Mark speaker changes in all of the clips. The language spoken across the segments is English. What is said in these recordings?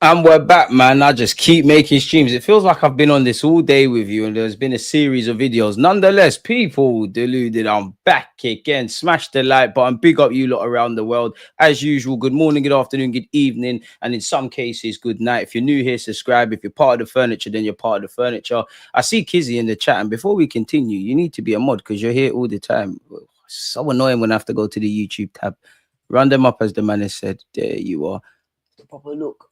Speaker 1: And we're back, man. I just keep making streams. It feels like I've been on this all day with you, and there's been a series of videos. Nonetheless, people, deluded, I'm back again. Smash the like button. Big up you lot around the world. As usual, good morning, good afternoon, good evening, and in some cases, good night. If you're new here, subscribe. If you're part of the furniture, then you're part of the furniture. I see Kizzy in the chat, and before we continue, you need to be a mod because you're here all the time. So annoying when I have to go to the YouTube tab. Run them up, as the man has said. There you are. Proper look.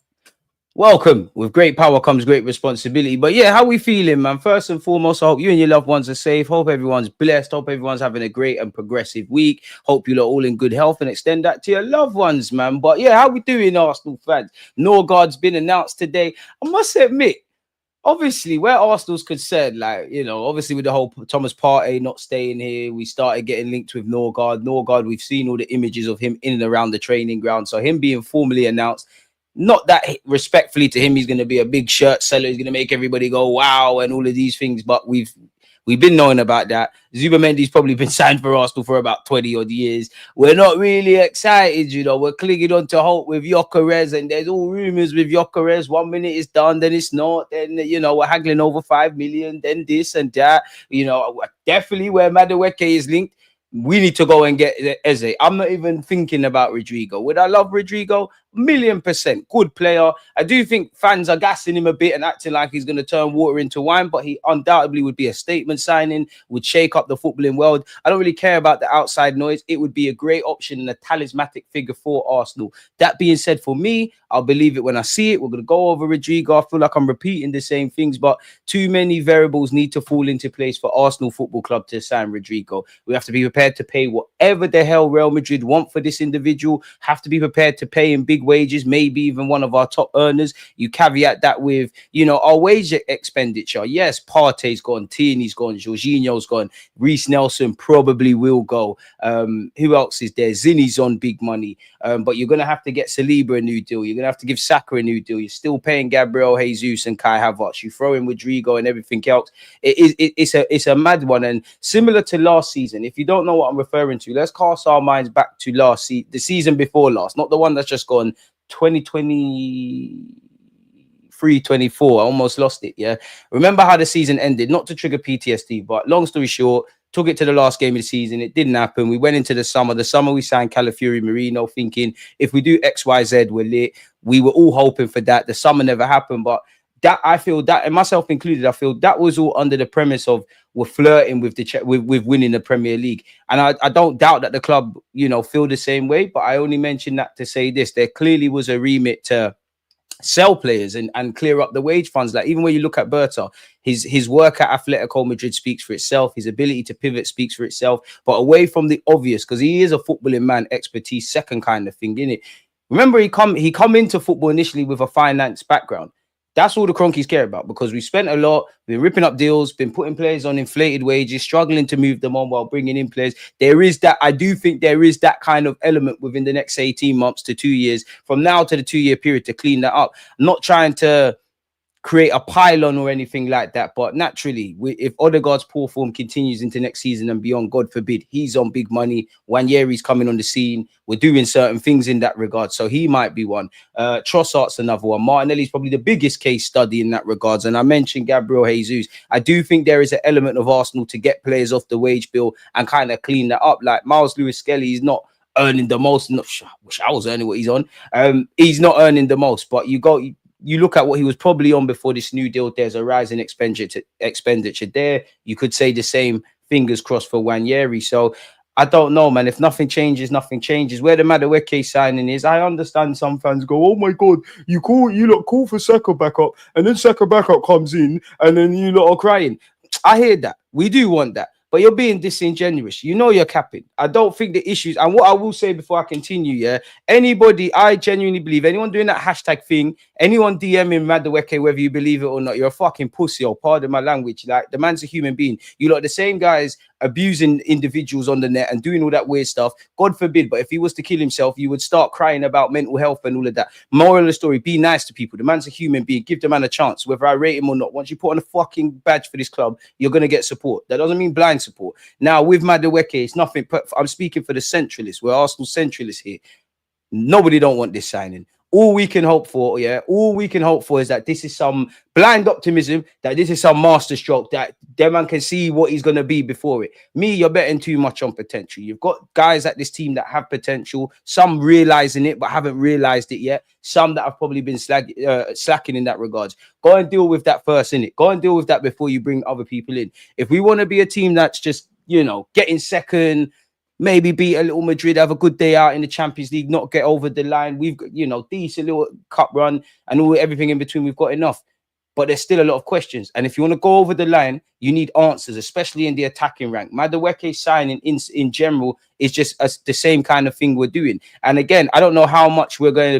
Speaker 1: Welcome. With great power comes great responsibility. But yeah, how we feeling, man? First and foremost, I hope you and your loved ones are safe. Hope everyone's blessed. Hope everyone's having a great and progressive week. Hope you're all in good health and extend that to your loved ones, man. But yeah, how we doing, Arsenal fans? Nørgaard's been announced today. I must admit, obviously, where Arsenal's concerned, like, you know, obviously with the whole Thomas Partey not staying here, we started getting linked with Nørgaard. Nørgaard, we've seen all the images of him in and around the training ground. So him being formally announced, not that respectfully to him, he's going to be a big shirt seller. He's going to make everybody go, wow, and all of these things. But we've been knowing about that. Zubamendi's probably been signed for Arsenal for about 20 odd years. We're not really excited, you know. We're clinging on to hope with Gyökeres, and there's all rumors with Gyökeres. 1 minute it's done, then it's not. Then, you know, we're haggling over 5 million, then this and that. You know, definitely where Madueke is linked, we need to go and get Eze. I'm not even thinking about Rodrygo. Would I love Rodrygo? 1,000,000%. Good player. I do think fans are gassing him a bit and acting like he's going to turn water into wine, but he undoubtedly would be a statement signing, would shake up the footballing world. I don't really care about the outside noise. It would be a great option and a talismanic figure for Arsenal. That being said, for me, I'll believe it when I see it. We're going to go over Rodrygo. I feel like I'm repeating the same things, but too many variables need to fall into place for Arsenal Football Club to sign Rodrygo. We have to be prepared to pay whatever the hell Real Madrid want for this individual. Have to be prepared to pay him big wages, maybe even one of our top earners. You caveat that with, you know, our wage expenditure. Yes, Partey's gone, Tierney's gone, Jorginho's gone, Reece Nelson probably will go. Who else is there? Zinni's on big money. But you're going to have to get Saliba a new deal. You're going to have to give Saka a new deal. You're still paying Gabriel Jesus and Kai Havertz. You throw in Rodrygo and everything else. It's a mad one. And similar to last season, if you don't know what I'm referring to, let's cast our minds back to the season before last, not the one that's just gone 2023-24. I almost lost it. Yeah, remember how the season ended? Not to trigger PTSD, but long story short, took it to the last game of the season. It didn't happen. We went into the summer. The summer we signed Calafiori Marino, thinking if we do XYZ, we're lit. We were all hoping for that. The summer never happened, but that, I feel that, and myself included, I feel that was all under the premise of we're flirting with with winning the Premier League. And I don't doubt that the club, you know, feel the same way, but I only mention that to say this: there clearly was a remit to sell players and clear up the wage funds. Like, even when you look at Berta, his work at Atletico Madrid speaks for itself. His ability to pivot speaks for itself. But away from the obvious, because he is a footballing man, expertise, second kind of thing, innit? Remember, he come into football initially with a finance background. That's all the cronkies care about, because we spent a lot, been ripping up deals, been putting players on inflated wages, struggling to move them on while bringing in players. There is that, I do think there is that kind of element within the next 18 months to 2 years, from now to the 2-year period, to clean that up. I'm not trying to create a pylon or anything like that, but naturally, if Odegaard's poor form continues into next season and beyond, God forbid, he's on big money. Wanyeri's coming on the scene. We're doing certain things in that regard, so he might be one. Trossard's another one. Martinelli's probably the biggest case study in that regards. And I mentioned Gabriel Jesus. I do think there is an element of Arsenal to get players off the wage bill and kind of clean that up. Like Miles Lewis-Skelly is not earning the most. I wish I was earning what he's on. He's not earning the most, but you look at what he was probably on before this new deal. There's a rise in expenditure there. You could say the same, fingers crossed, for Wanyeri. So I don't know, man. If nothing changes, nothing changes. Where the Madueke signing is, I understand some fans go, oh my God, you lot call for Saka backup, and then Saka backup comes in, and then you lot are crying. I hear that. We do want that. But you're being disingenuous. You know you're capping. I don't think the issues, and what I will say before I continue, yeah, anybody, I genuinely believe, anyone doing that hashtag thing, anyone DMing Madueke, whether you believe it or not, you're a fucking pussy, or pardon my language. Like, the man's a human being. You lot, the same guys abusing individuals on the net and doing all that weird stuff. God forbid, but if he was to kill himself, you would start crying about mental health and all of that. Moral of the story, be nice to people. The man's a human being. Give the man a chance, whether I rate him or not. Once you put on a fucking badge for this club, you're going to get support. That doesn't mean blind support. Now, with Madueke, it's nothing. I'm speaking for the centralists. We're Arsenal centralists here. Nobody don't want this signing. all we can hope for, all we can hope for is that this is some blind optimism, that this is some masterstroke, that them man can see what he's going to be before it. Me, you're betting too much on potential. You've got guys at this team that have potential, some realizing it but haven't realized it yet, some that have probably been slacking in that regards. Go and deal with that first, innit? Go and deal with that before you bring other people in. If we want to be a team that's just, getting second, maybe beat a little Madrid, have a good day out in the Champions League, not get over the line. We've got, decent little cup run and everything in between. We've got enough. But there's still a lot of questions. And if you want to go over the line, you need answers, especially in the attacking rank. Madueke signing in general is just the same kind of thing we're doing. And again, I don't know how much we're going to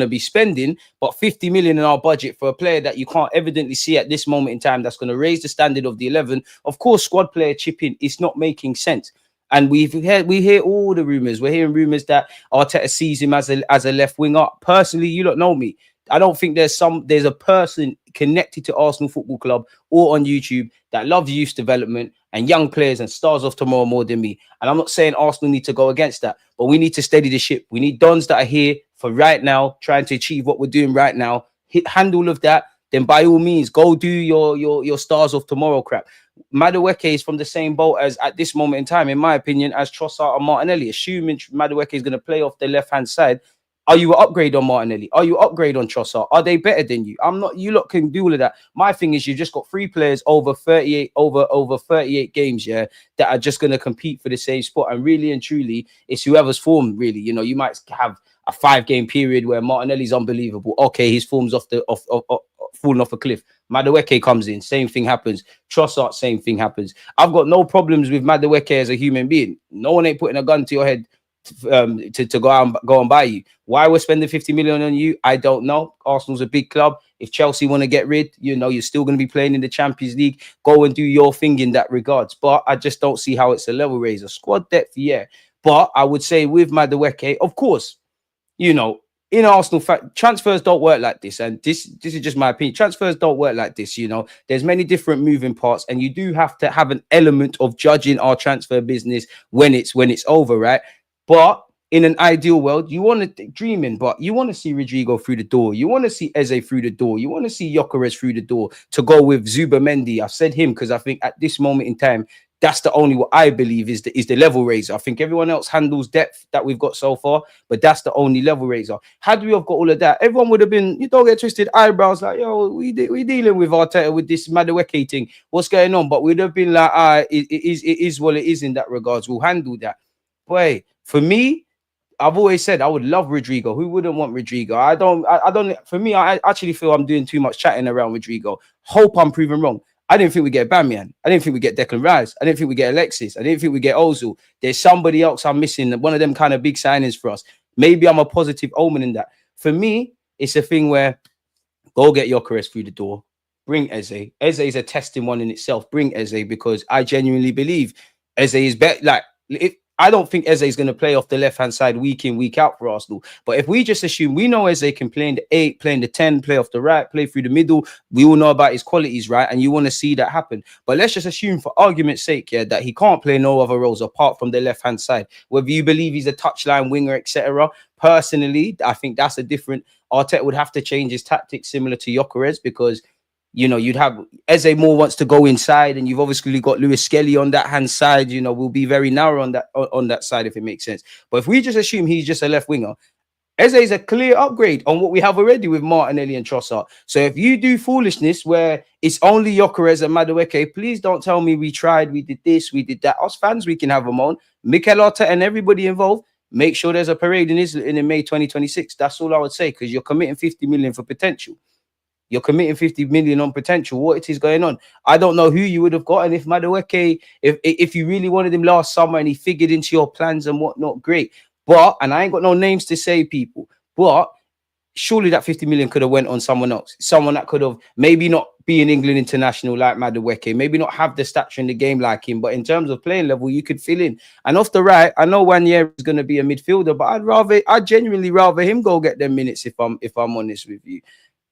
Speaker 1: be spending, but 50 million in our budget for a player that you can't evidently see at this moment in time that's going to raise the standard of the 11. Of course, squad player chipping is not making sense. And we hear all the rumors. We're hearing rumors that Arteta sees him as a left winger. Personally, you don't know me. I don't think there's a person connected to Arsenal Football Club or on YouTube that loves youth development and young players and stars of tomorrow more than me. And I'm not saying Arsenal need to go against that, but we need to steady the ship. We need dons that are here for right now, trying to achieve what we're doing right now. Handle of that, then by all means, go do your stars of tomorrow crap. Madueke is from the same boat as, at this moment in time, in my opinion, as Trossard and Martinelli. Assuming Madueke is going to play off the left-hand side, are you an upgrade on Martinelli? Are you an upgrade on Trossard? Are they better than you? I'm not. You lot can do all of that. My thing is, you've just got 3 players over 38 games, that are just going to compete for the same spot. And really and truly, it's whoever's form. Really, you might have a 5-game period where Martinelli's unbelievable. Okay, his form's falling off a cliff. Madueke comes in, same thing happens. Trossard, same thing happens. I've got no problems with Madueke as a human being. No one ain't putting a gun to your head to go and buy you. Why we're spending 50 million on you, I don't know. Arsenal's a big club. If Chelsea want to get rid, you're still going to be playing in the Champions League. Go and do your thing in that regards. But I just don't see how it's a level raiser. Squad depth, yeah. But I would say with Madueke, of course, in Arsenal, transfers don't work like this. And this is just my opinion. Transfers don't work like this. There's many different moving parts, and you do have to have an element of judging our transfer business when it's over, right? But in an ideal world, you want to dreaming, but you want to see Rodrygo through the door. You want to see Eze through the door. You want to see Gyökeres through the door to go with Zubimendi. I've said him because I think at this moment in time, that's the only what I believe is the level raiser. I think everyone else handles depth that we've got so far, but that's the only level raiser. Had we have got all of that, everyone would have been, you don't get twisted, eyebrows like, yo, we dealing with Arteta with this Madueke thing. What's going on? But we'd have been like, it is what it is in that regards. We'll handle that. Boy, for me, I've always said I would love Rodrygo. Who wouldn't want Rodrygo? I don't. For me, I actually feel I'm doing too much chatting around Rodrygo. Hope I'm proven wrong. I didn't think we get Bamian. I didn't think we get Declan Rice. I didn't think we get Alexis. I didn't think we get Ozil. There's somebody else I'm missing. One of them kind of big signings for us. Maybe I'm a positive omen in that. For me, it's a thing where go get Gyökeres through the door. Bring Eze. Eze is a testing one in itself. Bring Eze because I genuinely believe Eze is better. Like, I don't think Eze is going to play off the left-hand side week in, week out for Arsenal. But if we just assume we know Eze can play in the 8, play in the 10, play off the right, play through the middle, we all know about his qualities, right? And you want to see that happen. But let's just assume for argument's sake, that he can't play no other roles apart from the left-hand side. Whether you believe he's a touchline winger, etc. Personally, I think that's a different... Arteta would have to change his tactics similar to Gyökeres because... you'd have Eze more wants to go inside, and you've obviously got Lewis Skelly on that hand side. We'll be very narrow on that side if it makes sense. But if we just assume he's just a left winger, Eze is a clear upgrade on what we have already with Martinelli and Trossard. So if you do foolishness where it's only Gyökeres and Madueke, please don't tell me we tried, we did this, we did that. Us fans, we can have them on. Mikel Arteta and everybody involved. Make sure there's a parade in May 2026. That's all I would say, because you're committing 50 million for potential. You're committing 50 million on potential. What is going on? I don't know who you would have got. And if Madueke, if you really wanted him last summer and he figured into your plans and whatnot, great. But, and I ain't got no names to say, people, but surely that 50 million could have went on someone else. Someone that could have maybe not be an England international like Madueke, maybe not have the stature in the game like him, but in terms of playing level, you could fill in. And off the right, I know Wanyeri is going to be a midfielder, but I'd genuinely rather him go get them minutes if I'm honest with you.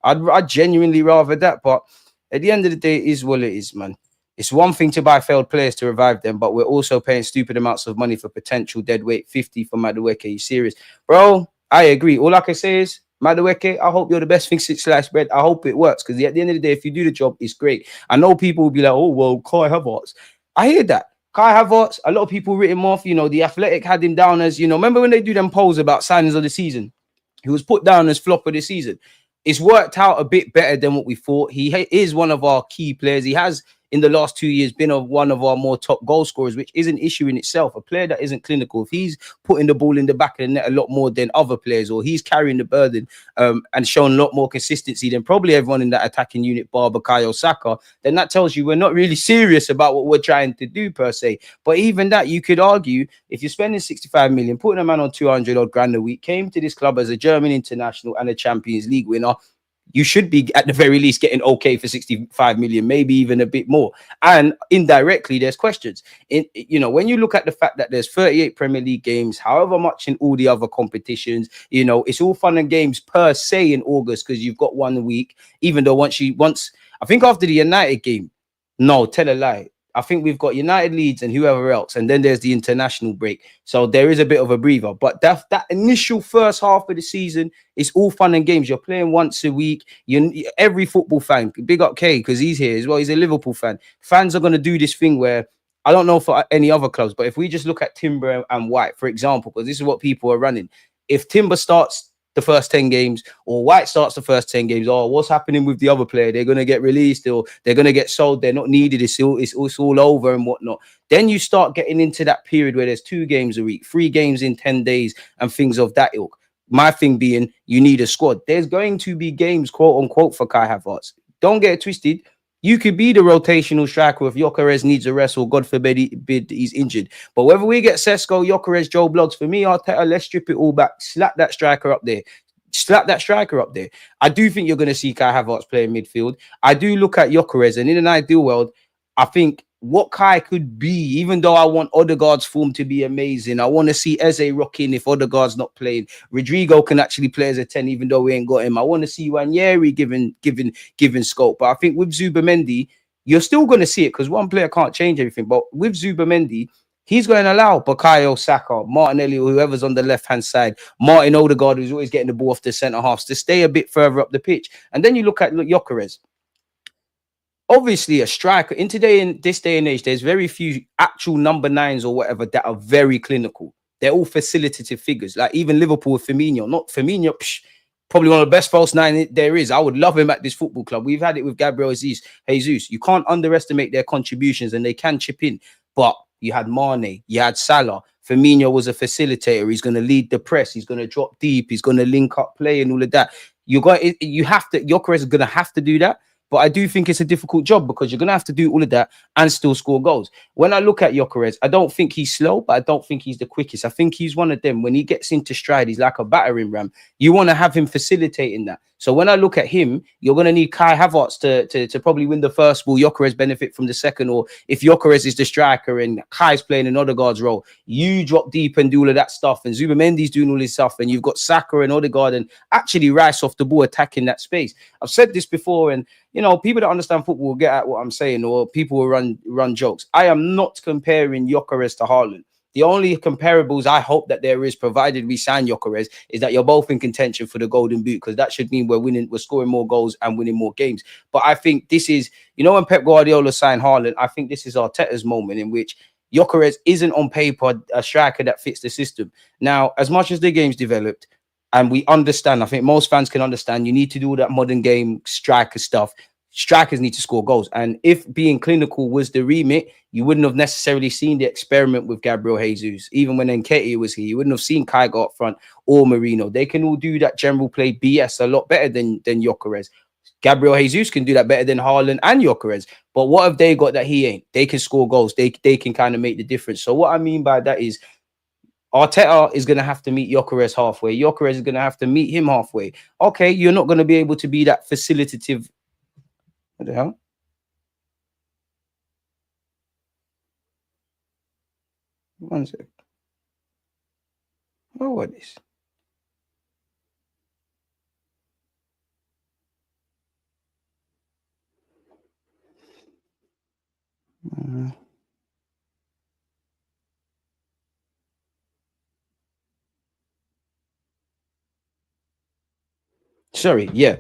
Speaker 1: I'd genuinely rather that, but at the end of the day, it is what it is, man. It's one thing to buy failed players to revive them, but we're also paying stupid amounts of money for potential dead weight. 50 for Madueke. You serious? Bro, I agree. All I can say is, Madueke, I hope you're the best thing since sliced bread. I hope it works, because at the end of the day, if you do the job, it's great. I know people will be like, oh, well, Kai Havertz. I hear that. Kai Havertz, a lot of people written him off. The Athletic had him down as, remember when they do them polls about signings of the season? He was put down as flop of the season. It's worked out a bit better than what we thought. He is one of our key players. He has, in the last 2 years, been one of our more top goal scorers, which is an issue in itself. A player that isn't clinical, if he's putting the ball in the back of the net a lot more than other players, or he's carrying the burden and showing a lot more consistency than probably everyone in that attacking unit, bar Bukayo Saka, then that tells you we're not really serious about what we're trying to do per se. But even that, you could argue, if you're spending 65 million, putting a man on 200 odd grand a week, came to this club as a German international and a Champions League winner, you should be at the very least getting okay for 65 million, maybe even a bit more. And indirectly, there's questions. When you look at the fact that there's 38 Premier League games, however much in all the other competitions, it's all fun and games per se in August, because you've got 1 week, even though once I think after the United game, no, tell a lie. I think we've got United, Leeds, and whoever else, and then there's the international break. So there is a bit of a breather. But that initial first half of the season, it's all fun and games. You're playing once a week. Every football fan, big up K, because he's here as well. He's a Liverpool fan. Fans are going to do this thing where, I don't know for any other clubs, but if we just look at Timber and White, for example, because this is what people are running. If Timber starts the first 10 games, or White starts the first 10 games, what's happening with the other player? They're going to get released, or they're going to get sold. They're not needed. It's all over and whatnot. Then you start getting into that period where there's 2 games a week, 3 games in 10 days, and things of that ilk. My thing being, you need a squad. There's going to be games, quote unquote, for Kai Havertz. Don't get it twisted. You could be the rotational striker if Gyökeres needs a rest, or God forbid he's injured. But whether we get Sesko, Gyökeres, Joe Bloggs, for me, Arteta, let's strip it all back. Slap that striker up there. I do think you're going to see Kai Havertz play in midfield. I do look at Gyökeres, and in an ideal world, I think what Kai could be, even though I want Odegaard's form to be amazing, I want to see Eze rocking if Odegaard's not playing. Rodrygo can actually play as a 10, even though we ain't got him. I want to see Wanyeri given scope. But I think with Zubamendi, you're still going to see it, because one player can't change everything. But with Zubamendi, he's going to allow Bukayo Saka, Martinelli, or whoever's on the left-hand side, Martin Odegaard, who's always getting the ball off the centre-halves, to stay a bit further up the pitch. And then you look at Gyökeres. Obviously, a striker in this day and age, there's very few actual number 9s or whatever that are very clinical. They're all facilitative figures. Like even Liverpool with Firmino, probably one of the best false 9 there is. I would love him at this football club. We've had it with Gabriel Jesus. You can't underestimate their contributions, and they can chip in. But you had Mane, you had Salah. Firmino was a facilitator. He's going to lead the press. He's going to drop deep. He's going to link up play and all of that. Gyökeres is going to have to do that. But I do think it's a difficult job, because you're going to have to do all of that and still score goals. When I look at Gyökeres, I don't think he's slow, but I don't think he's the quickest. I think he's one of them. When he gets into stride, he's like a battering ram. You want to have him facilitating that. So when I look at him, you're going to need Kai Havertz to probably win the first ball. Gyökeres benefit from the second. Or if Gyökeres is the striker and Kai's playing in Odegaard's role, you drop deep and do all of that stuff. And Zubamendi's doing all this stuff. And you've got Saka and Odegaard and actually Rice off the ball attacking that space. I've said this before, and people that understand football will get at what I'm saying, or people will run jokes. I am not comparing Gyökeres to Haaland. The only comparables I hope that there is, provided we sign Gyökeres, is that you're both in contention for the Golden Boot, because that should mean we're scoring more goals and winning more games. But I think this is, when Pep Guardiola signed Haaland, I think this is Arteta's moment in which Gyökeres isn't on paper a striker that fits the system. Now, as much as the game's developed, and we understand, I think most fans can understand, you need to do all that modern game striker stuff. Strikers need to score goals. And if being clinical was the remit, you wouldn't have necessarily seen the experiment with Gabriel Jesus. Even when Nketiah was here, you wouldn't have seen Kai go up front or Marino. They can all do that general play BS a lot better than Gyökeres. Gabriel Jesus can do that better than Haaland and Gyökeres. But what have they got that he ain't? They can score goals. They can kind of make the difference. So what I mean by that is, Arteta is going to have to meet Gyökeres halfway. Gyökeres is going to have to meet him halfway. Okay, you're not going to be able to be that facilitative. What the hell? One sec. Oh, what is? Sorry, yeah.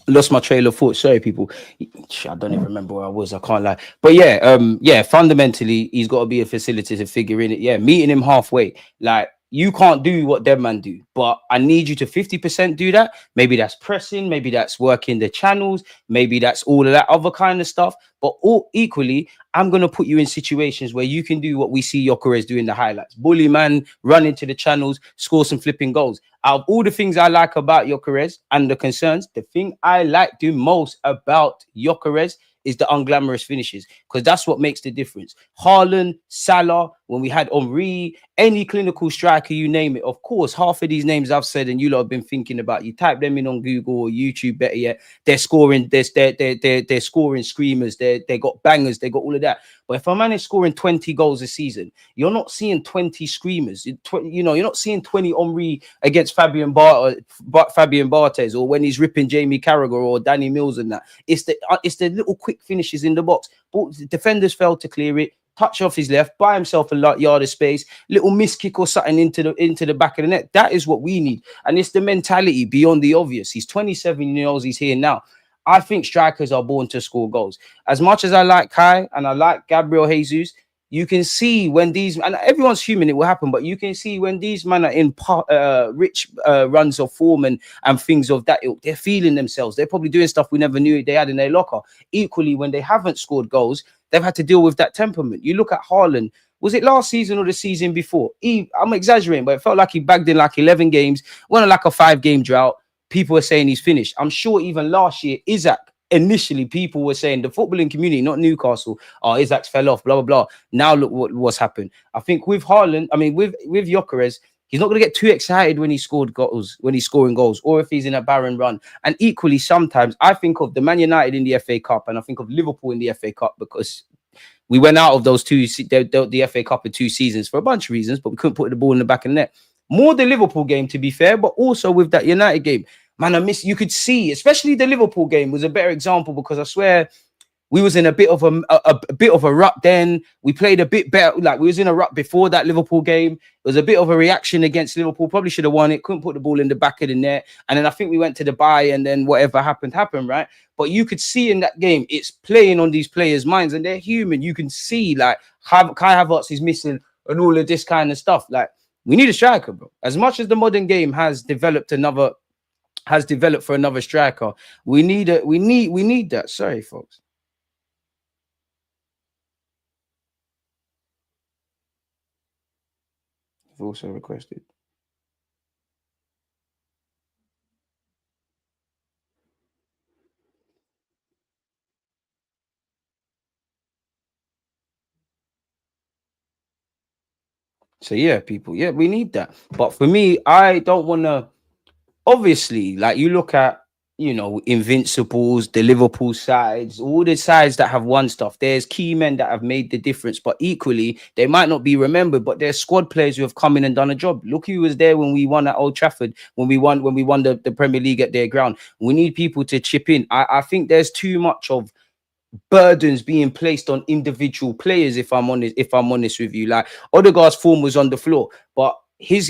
Speaker 1: Lost my trail of thought. Sorry, people. I don't even remember where I was. I can't lie. But yeah, yeah. Fundamentally, he's got to be a facility to figure in it. Yeah, meeting him halfway. Like you can't do what dead man do, but I need you to 50% do that. Maybe that's pressing. Maybe that's working the channels. Maybe that's all of that other kind of stuff. But all equally, I'm gonna put you in situations where you can do what we see Gyökeres do in the highlights: bully man, run into the channels, score some flipping goals. Out of all the things I like about Gyökeres and the concerns, the thing I like the most about Gyökeres is the unglamorous finishes, because that's what makes the difference. Haaland, Salah, when we had Henry, any clinical striker, you name it. Of course, half of these names I've said and you lot have been thinking about, you type them in on Google or YouTube, better yet, they're scoring, they're scoring screamers, they got bangers, they got all of that. But if a man is scoring 20 goals a season, you're not seeing 20 screamers. You know, you're not seeing 20 Henry against Fabio and Barthez, or when he's ripping Jamie Carragher or Danny Mills and that. It's the little quick finishes in the box. But defenders failed to clear it. Touch off his left, buy himself a yard of space, little miss kick or something into the back of the net. That is what we need. And it's the mentality beyond the obvious. He's 27 years old, he's here now. I think strikers are born to score goals. As much as I like Kai and I like Gabriel Jesus, you can see when these, and everyone's human, it will happen, but you can see when these men are in rich runs of form and things of that ilk, they're feeling themselves. They're probably doing stuff we never knew they had in their locker. Equally, when they haven't scored goals, they've had to deal with that temperament. You look at Haaland. Was it last season or the season before? I'm exaggerating, but it felt like he bagged in like 11 games, went on like a 5-game drought. People were saying he's finished. I'm sure even last year, Isaac, initially people were saying, the footballing community, not Newcastle, Isaac's fell off, blah, blah, blah. Now look what's happened. I think with Haaland, I mean, with Gyökeres, he's not going to get too excited when he scored goals, when he's scoring goals, or if he's in a barren run. And equally, sometimes I think of the Man United in the FA Cup and I think of Liverpool in the FA Cup, because we went out of those the FA Cup in 2 seasons for a bunch of reasons, but we couldn't put the ball in the back of the net. More the Liverpool game, to be fair, but also with that United game. Man, you could see, especially the Liverpool game was a better example, because I swear we was in a bit of a rut then. We played a bit better. Like we was in a rut before that Liverpool game. It was a bit of a reaction against Liverpool. Probably should have won it. Couldn't put the ball in the back of the net. And then I think we went to the bye, and then whatever happened, right? But you could see in that game, it's playing on these players' minds, and they're human. You can see like Kai Havertz is missing and all of this kind of stuff. Like we need a striker, bro. As much as the modern game has developed for another striker, we need that. Sorry, folks. I've also requested. So yeah, people, yeah, we need that. But for me, I don't want to. Obviously, like you look at, Invincibles, the Liverpool sides, all the sides that have won stuff. There's key men that have made the difference, but equally, they might not be remembered. But there's squad players who have come in and done a job. Look who was there when we won at Old Trafford, when we won the Premier League at their ground. We need people to chip in. I think there's too much of burdens being placed on individual players. If I'm honest with you, like Odegaard's form was on the floor, but his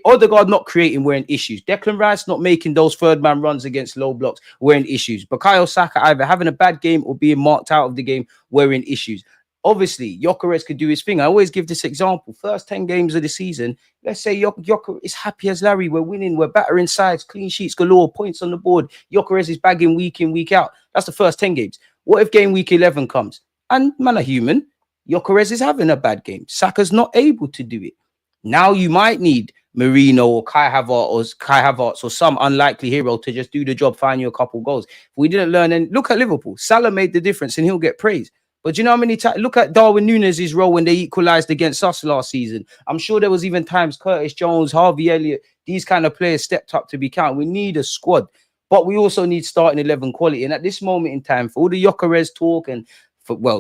Speaker 1: Odegaard not creating wearing issues. Declan Rice not making those third man runs against low blocks wearing issues. Bukayo Saka either having a bad game or being marked out of the game wearing issues. Obviously, Gyökeres could do his thing. I always give this example. First 10 games of the season, let's say Gyökeres is happy as Larry. We're winning. We're battering sides, clean sheets galore, points on the board. Gyökeres is bagging week in, week out. That's the first 10 games. What if game week 11 comes? And man are human. Gyökeres is having a bad game. Saka's not able to do it. Now you might need Marino or Kai Havertz or some unlikely hero to just do the job, find you a couple goals. If we didn't learn, and look at Liverpool. Salah made the difference and he'll get praise. But you know how many times? Look at Darwin Núñez's role when they equalized against us last season. I'm sure there was even times Curtis Jones, Harvey Elliott, these kind of players stepped up to be counted. We need a squad, but we also need starting 11 quality. And at this moment in time, for all the Gyökeres talk, and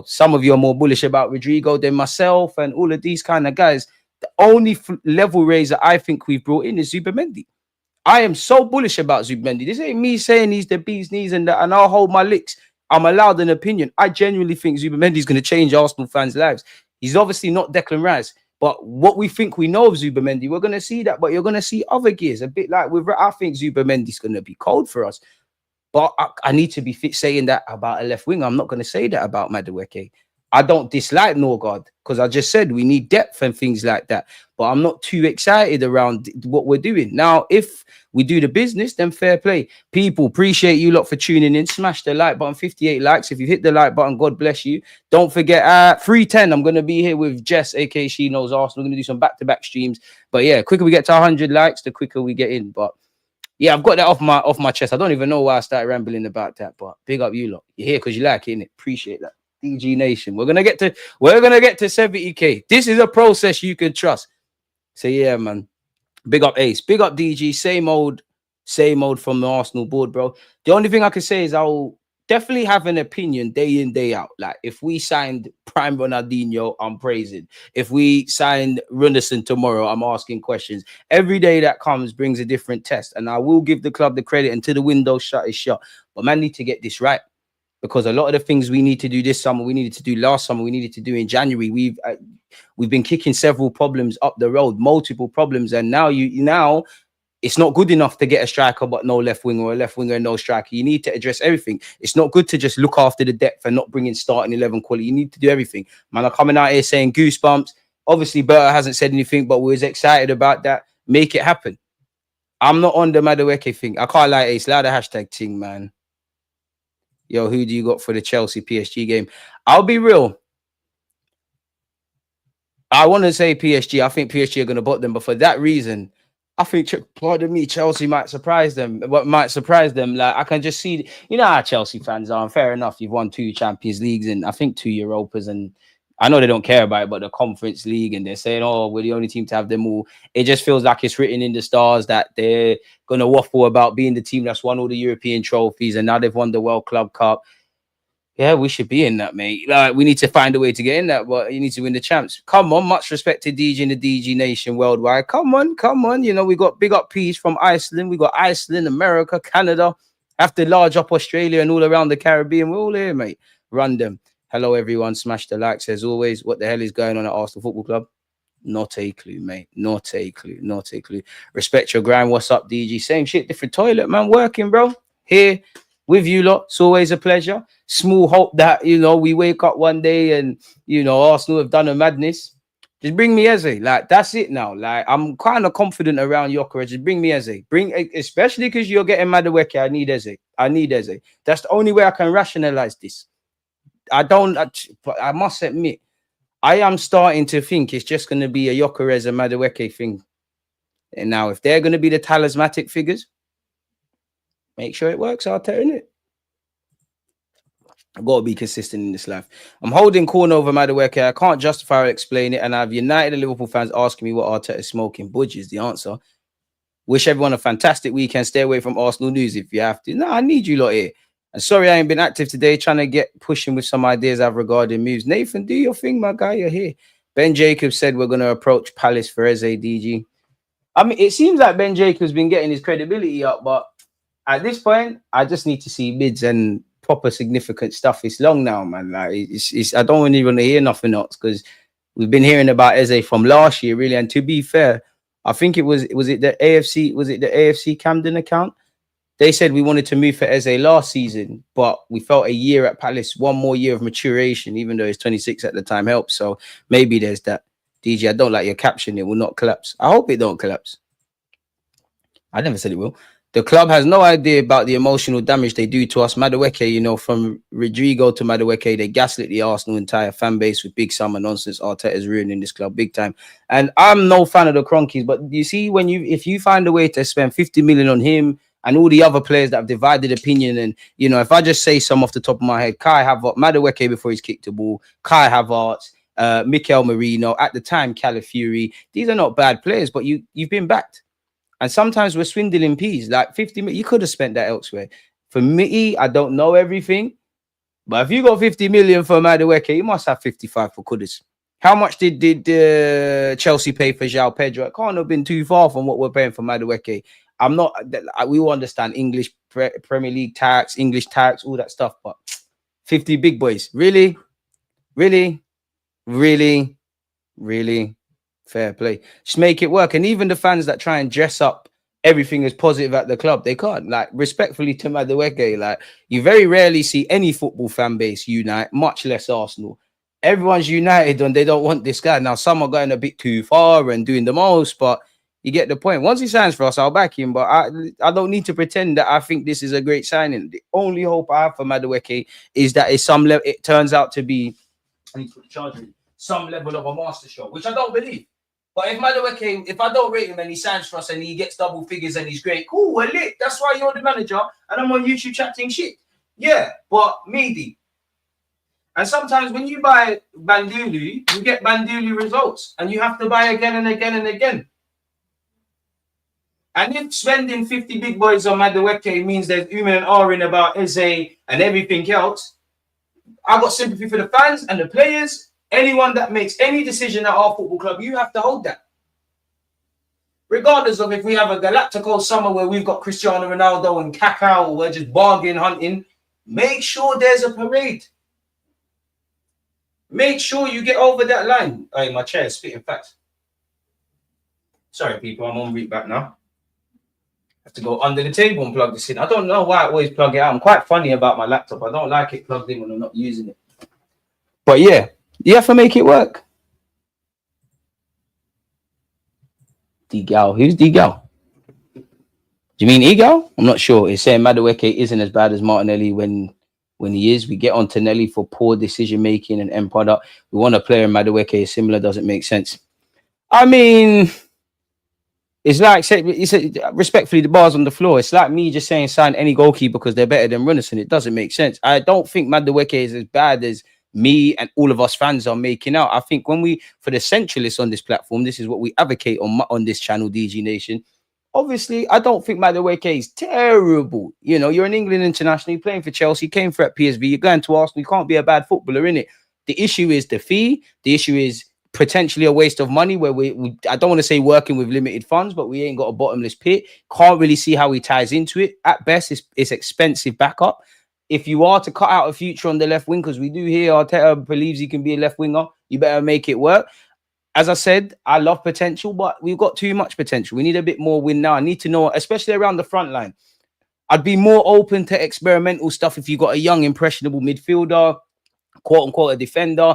Speaker 1: some of you are more bullish about Rodrygo than myself and all of these kind of guys, the only level raiser I think we've brought in is Zubimendi. I am so bullish about Zubimendi. This ain't me saying he's the bee's knees and I'll hold my licks. I'm allowed an opinion. I genuinely think Zubamendi's going to change Arsenal fans' lives. He's obviously not Declan Rice, but what we think we know of Zubamendi, we're going to see that. But you're going to see other gears, a bit like with. I think Zubamendi's going to be cold for us. But I need to be saying that about a left wing. I'm not going to say that about Madueke. I don't dislike Nørgaard because I just said we need depth and things like that. But I'm not too excited around what we're doing. Now, if we do the business, then fair play. People, appreciate you lot for tuning in. Smash the like button, 58 likes. If you hit the like button, God bless you. Don't forget, 3:10, I'm going to be here with Jess, aka She Knows Arsenal. We're going to do some back-to-back streams. But yeah, quicker we get to 100 likes, the quicker we get in. But yeah, I've got that off my chest. I don't even know why I started rambling about that, but big up you lot. You're here because you like it, innit? Appreciate that. DG Nation. We're gonna get to 70k. This is a process you can trust. So yeah, man. Big up Ace. Big up DG. Same old from the Arsenal board, bro. The only thing I can say is I'll definitely have an opinion day in, day out. Like if we signed Prime Ronaldinho, I'm praising. If we signed Runderson tomorrow, I'm asking questions. Every day that comes brings a different test. And I will give the club the credit until the window shut is shut. But man, need to get this right. Because a lot of the things we need to do this summer, we needed to do last summer, we needed to do in January. We've been kicking several problems up the road, multiple problems. And now now it's not good enough to get a striker but no left winger, or a left winger and no striker. You need to address everything. It's not good to just look after the depth and not bring in starting 11 quality. You need to do everything. Man, I'm coming out here saying goosebumps. Obviously, Berta hasn't said anything, but we was excited about that. Make it happen. I'm not on the Madueke thing. I can't lie, Ace. Loud the hashtag thing, man. Yo, who do you got for the Chelsea PSG game? I'll be real. I want to say PSG. I think PSG are going to bot them, but for that reason, I think, pardon me, Chelsea might surprise them. What might surprise them? Like I can just see, you know how Chelsea fans are. And fair enough, you've won 2 Champions Leagues and I think 2 Europas, and I know they don't care about it, but the Conference League, and they're saying, "Oh, we're the only team to have them all." It just feels like it's written in the stars that they're gonna waffle about being the team that's won all the European trophies, and now they've won the World Club Cup. Yeah, we should be in that, mate. Like, we need to find a way to get in that, but you need to win the champs. Come on, much respect to DG and the DG Nation worldwide. Come on. You know, we got big up peas from Iceland. We got Iceland, America, Canada. Have to large up Australia and all around the Caribbean. We're all here, mate. Run them. Hello, everyone. Smash the likes as always. What the hell is going on at Arsenal Football Club? Not a clue, mate. Not a clue. Respect your grind. What's up, DG? Same shit, different toilet, man. Working, bro. Here with you lot. It's always a pleasure. Small hope that, you know, we wake up one day and, you know, Arsenal have done a madness. Just bring me Eze. Like, that's it now. Like, I'm kind of confident around Gyökeres. Just bring me Eze. Especially because you're getting Madueke. I need Eze. That's the only way I can rationalize this. But I must admit, I am starting to think it's just going to be a Gyökeres and Madueke thing. And now, if they're going to be the talismanic figures, make sure it works out there, innit? I've got to be consistent in this life. I'm holding corner over Madueke. I can't justify or explain it. And I've United and Liverpool fans asking me what Arteta is smoking. Budge is the answer. Wish everyone a fantastic weekend. Stay away from Arsenal news if you have to. No, I need you lot here. And sorry I ain't been active today, trying to get pushing with some ideas I've regarding moves. Nathan, do your thing, my guy. You're here. Ben Jacobs said we're going to approach Palace for Eze, DG. I mean, it seems like Ben Jacobs been getting his credibility up, but at this point, I just need to see bids and proper significant stuff. It's long now, man. Like it's I don't even want to hear nothing else because we've been hearing about Eze from last year, really. And to be fair, I think it was it the AFC Camden account? They said we wanted to move for Eze last season, but we felt a year at Palace, one more year of maturation, even though he's 26 at the time, helps. So maybe there's that. DG, I don't like your caption. It will not collapse. I hope it don't collapse. I never said it will. The club has no idea about the emotional damage they do to us. Madueke, you know, from Rodrygo to Madueke, they gaslit the Arsenal entire fan base with big summer nonsense. Arteta's ruining this club big time. And I'm no fan of the Cronkies, but you see, if you find a way to spend 50 million on him and all the other players that have divided opinion, and, you know, if I just say some off the top of my head, Kai Havertz, Madueke before he's kicked the ball, Kai Havertz, Mikel Merino, at the time, Calafiori, these are not bad players, but you've been backed. And sometimes we're swindling peas. Like 50 million, you could have spent that elsewhere. For me, I don't know everything. But if you got 50 million for Madueke, you must have 55 for Kudus. How much did Chelsea pay for João Pedro? It can't have been too far from what we're paying for Madueke. We all understand English Premier League tax, English tax, all that stuff. But 50 big boys. Really? Really? Really? Really? Fair play. Just make it work. And even the fans that try and dress up everything as positive at the club, they can't. Like, respectfully to Madueke, like, you very rarely see any football fan base unite, much less Arsenal. Everyone's united and they don't want this guy. Now, some are going a bit too far and doing the most, but you get the point. Once he signs for us, I'll back him. But I don't need to pretend that I think this is a great signing. The only hope I have for Madueke is that it turns out to be some level of a masterstroke, which I don't believe. But if Madueke, if I don't rate him and he signs for us and he gets double figures and he's great, cool, we're lit. That's why you're the manager and I'm on YouTube chatting shit. Yeah, but maybe. And sometimes when you buy Bandulu, you get Bandulu results and you have to buy again and again and again. And if spending 50 big boys on Madueke means there's and ahhing about Eze and everything else, I've got sympathy for the fans and the players. Anyone that makes any decision at our football club, you have to hold that. Regardless of if we have a Galactical summer where we've got Cristiano Ronaldo and Kaká, or we're just bargain hunting, make sure there's a parade. Make sure you get over that line. Hey, my chair is spitting facts. Sorry, people, I'm on route back now. Have to go under the table and plug this in. I don't know why I always plug it out. I'm quite funny about my laptop. I don't like it plugged in when I'm not using it. But yeah, you have to make it work. D-Gal. Who's D-Gal? Do you mean Egal? I'm not sure. It's saying Madueke isn't as bad as Martinelli when he is. We get on to Nelly for poor decision making and end product. We want a player in Madueke similar. Doesn't make sense. I mean, it's like, respectfully, the bar's on the floor. It's like me just saying sign any goalkeeper because they're better than Runnison. It doesn't make sense. I don't think Madueke is as bad as me and all of us fans are making out. I think for the centralists on this platform, this is what we advocate on this channel, DG Nation. Obviously, I don't think Madueke is terrible. You know, you're in England international, you're playing for Chelsea, came for at PSV, you're going to Arsenal, you can't be a bad footballer, innit? The issue is the fee. The issue is potentially a waste of money where I don't want to say working with limited funds, but we ain't got a bottomless pit. Can't really see how he ties into it. At best, it's expensive backup. If you are to cut out a future on the left wing, because we do hear Arteta believes he can be a left winger, you better make it work. As I said, I love potential, but we've got too much potential. We need a bit more win now. I need to know, especially around the front line. I'd be more open to experimental stuff if you've got a young, impressionable midfielder, quote-unquote, a defender.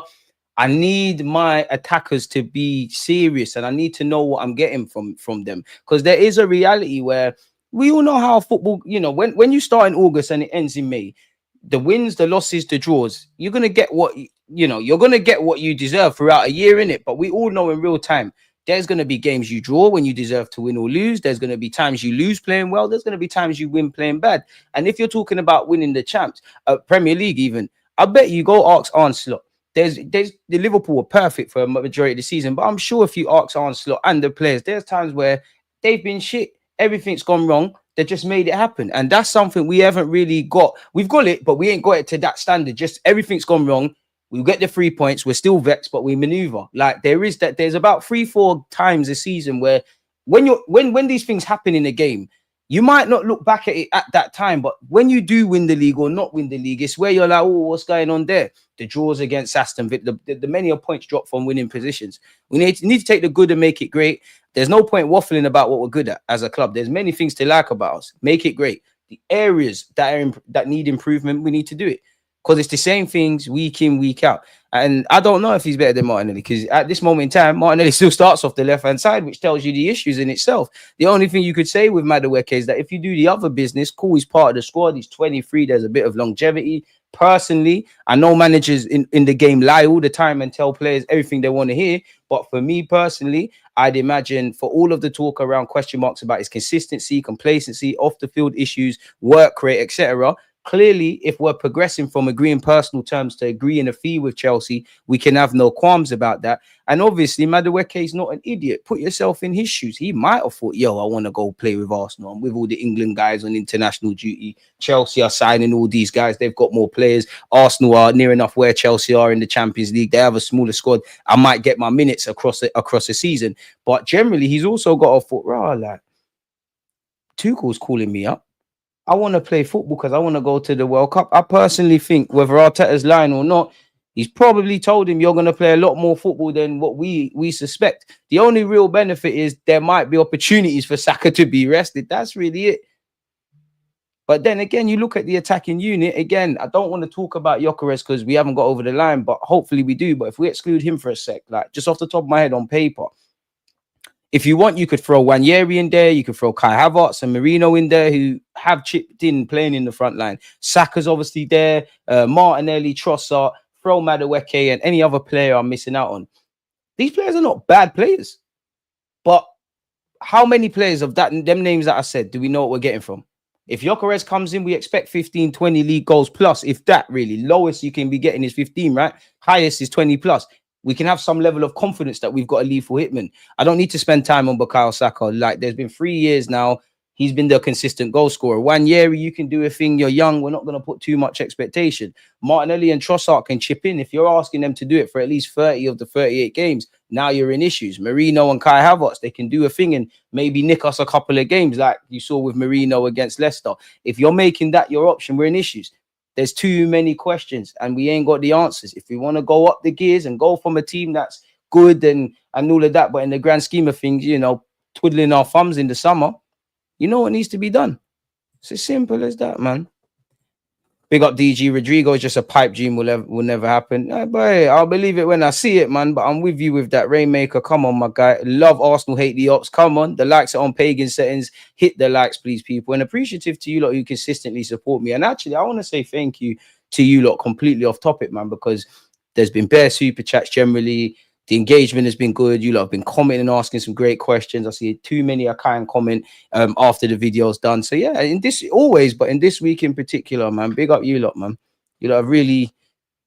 Speaker 1: I need my attackers to be serious, and I need to know what I'm getting from them. Because there is a reality where we all know how football, you know, when you start in August and it ends in May, the wins, the losses, the draws, you're going to get you're going to get what you deserve throughout a year, innit? But we all know in real time, there's going to be games you draw when you deserve to win or lose. There's going to be times you lose playing well. There's going to be times you win playing bad. And if you're talking about winning the champs, Premier League even, I bet you go ask Arne Slot. There's the Liverpool were perfect for a majority of the season, but I'm sure if you ask Arne Slot and the players, there's times where they've been shit. Everything's gone wrong. They just made it happen. And that's something we haven't really got. We've got it, but we ain't got it to that standard. Just everything's gone wrong. We get the 3 points. We're still vexed, but we maneuver. Like there's about 3-4 times a season where when these things happen in a game, you might not look back at it at that time, but when you do win the league or not win the league, it's where you're like, oh, what's going on there? The draws against Aston Villa, the many points dropped from winning positions. We need to take the good and make it great. There's no point waffling about what we're good at as a club. There's many things to like about us. Make it great. The areas that need improvement, we need to do it. Because it's the same things week in, week out. And I don't know if he's better than Martinelli, because at this moment in time, Martinelli still starts off the left-hand side, which tells you the issues in itself. The only thing you could say with Madueke is that if you do the other business, cool, he's part of the squad, he's 23, there's a bit of longevity. Personally, I know managers in the game lie all the time and tell players everything they want to hear. But for me personally, I'd imagine for all of the talk around question marks about his consistency, complacency, off-the-field issues, work rate, etc., clearly, if we're progressing from agreeing personal terms to agreeing a fee with Chelsea, we can have no qualms about that. And obviously, Madueke is not an idiot. Put yourself in his shoes. He might have thought, yo, I want to go play with Arsenal. I'm with all the England guys on international duty. Chelsea are signing all these guys. They've got more players. Arsenal are near enough where Chelsea are in the Champions League. They have a smaller squad. I might get my minutes across a season. But generally, he's also got a thought, like, Tuchel's calling me up. I want to play football because I want to go to the World Cup. I personally think whether Arteta's lying or not, he's probably told him you're going to play a lot more football than what we suspect. The only real benefit is there might be opportunities for Saka to be rested. That's really it. But then again, you look at the attacking unit. Again, I don't want to talk about Gyökeres because we haven't got over the line, but hopefully we do. But if we exclude him for a sec, like just off the top of my head on paper, if you want, you could throw Wanyeri in there. You could throw Kai Havertz and Marino in there, who have chipped in playing in the front line. Saka's obviously there. Martinelli, Trossard, throw Madueke and any other player I'm missing out on. These players are not bad players. But how many players of them names that I said, do we know what we're getting from? If Gyökeres comes in, we expect 15, 20 league goals plus. If that really, lowest you can be getting is 15, right? Highest is 20 plus. We can have some level of confidence that we've got a lethal hitman. I don't need to spend time on Bukayo Saka. Like, there's been 3 years now. He's been the consistent goal scorer. Wanyeri, you can do a thing. You're young. We're not going to put too much expectation. Martinelli and Trossard can chip in. If you're asking them to do it for at least 30 of the 38 games, now you're in issues. Marino and Kai Havertz, they can do a thing and maybe nick us a couple of games like you saw with Marino against Leicester. If you're making that your option, we're in issues. There's too many questions and we ain't got the answers. If we want to go up the gears and go from a team that's good and all of that, but in the grand scheme of things, you know, twiddling our thumbs in the summer, you know what needs to be done. It's as simple as that, man. Big up DG. Rodrygo is just a pipe dream. Will never happen. But hey, I'll believe it when I see it, man. But I'm with you with that Rainmaker. Come on, my guy. Love Arsenal, hate the ops. Come on. The likes are on pagan settings. Hit the likes, please, people. And appreciative to you lot who consistently support me. And actually, I want to say thank you to you lot completely off topic, man, because there's been bare super chats generally. The engagement has been good. You lot have been commenting and asking some great questions. I see too many I can't comment after the video's done. So yeah, in this always, but in this week in particular, man, big up you lot, man. You lot have really,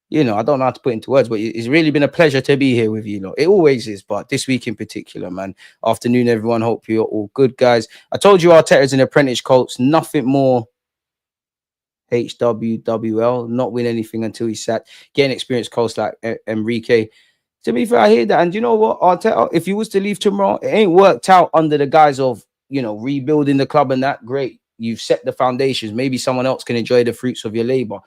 Speaker 1: you know, I don't know how to put into words, but it's really been a pleasure to be here with you lot. It always is, but this week in particular, man. Afternoon, everyone. Hope you're all good, guys. I told you Arteta's an apprentice coach. Nothing more HWWL, not win anything until he's sacked. Getting experienced coach like Enrique. To be fair, I hear that. And you know what, Arteta, if he was to leave tomorrow, it ain't worked out under the guise of, you know, rebuilding the club and that. Great. You've set the foundations. Maybe someone else can enjoy the fruits of your labor.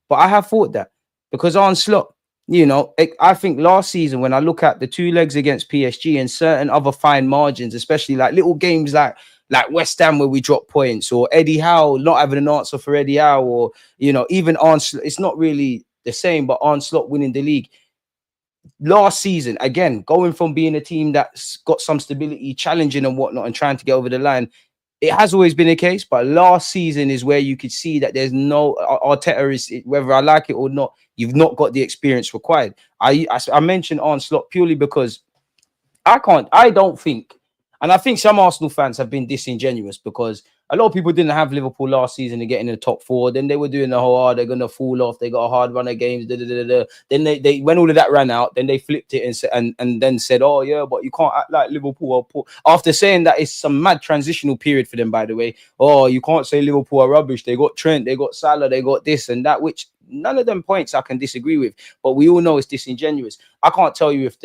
Speaker 1: But I have thought that because Arne Slot, you know, I think last season when I look at the 2 legs against PSG and certain other fine margins, especially like little games like West Ham where we drop points, or Eddie Howe not having an answer for Eddie Howe, or, you know, even Arne Slot, it's not really the same, but Arne Slot winning the league. Last season, again, going from being a team that's got some stability, challenging and whatnot, and trying to get over the line, it has always been a case. But last season is where you could see that there's no Arteta is, whether I like it or not, you've not got the experience required. I mentioned Arne Slot purely because I don't think, and I think some Arsenal fans have been disingenuous because a lot of people didn't have Liverpool last season to get in the top 4. Then they were doing the whole, they're going to fall off. They got a hard run of games. Then they when all of that ran out, then they flipped it and then said, oh, yeah, but you can't act like Liverpool. After saying that it's some mad transitional period for them, by the way. Oh, you can't say Liverpool are rubbish. They got Trent, they got Salah, they got this and that, which none of them points I can disagree with. But we all know it's disingenuous. I can't tell you if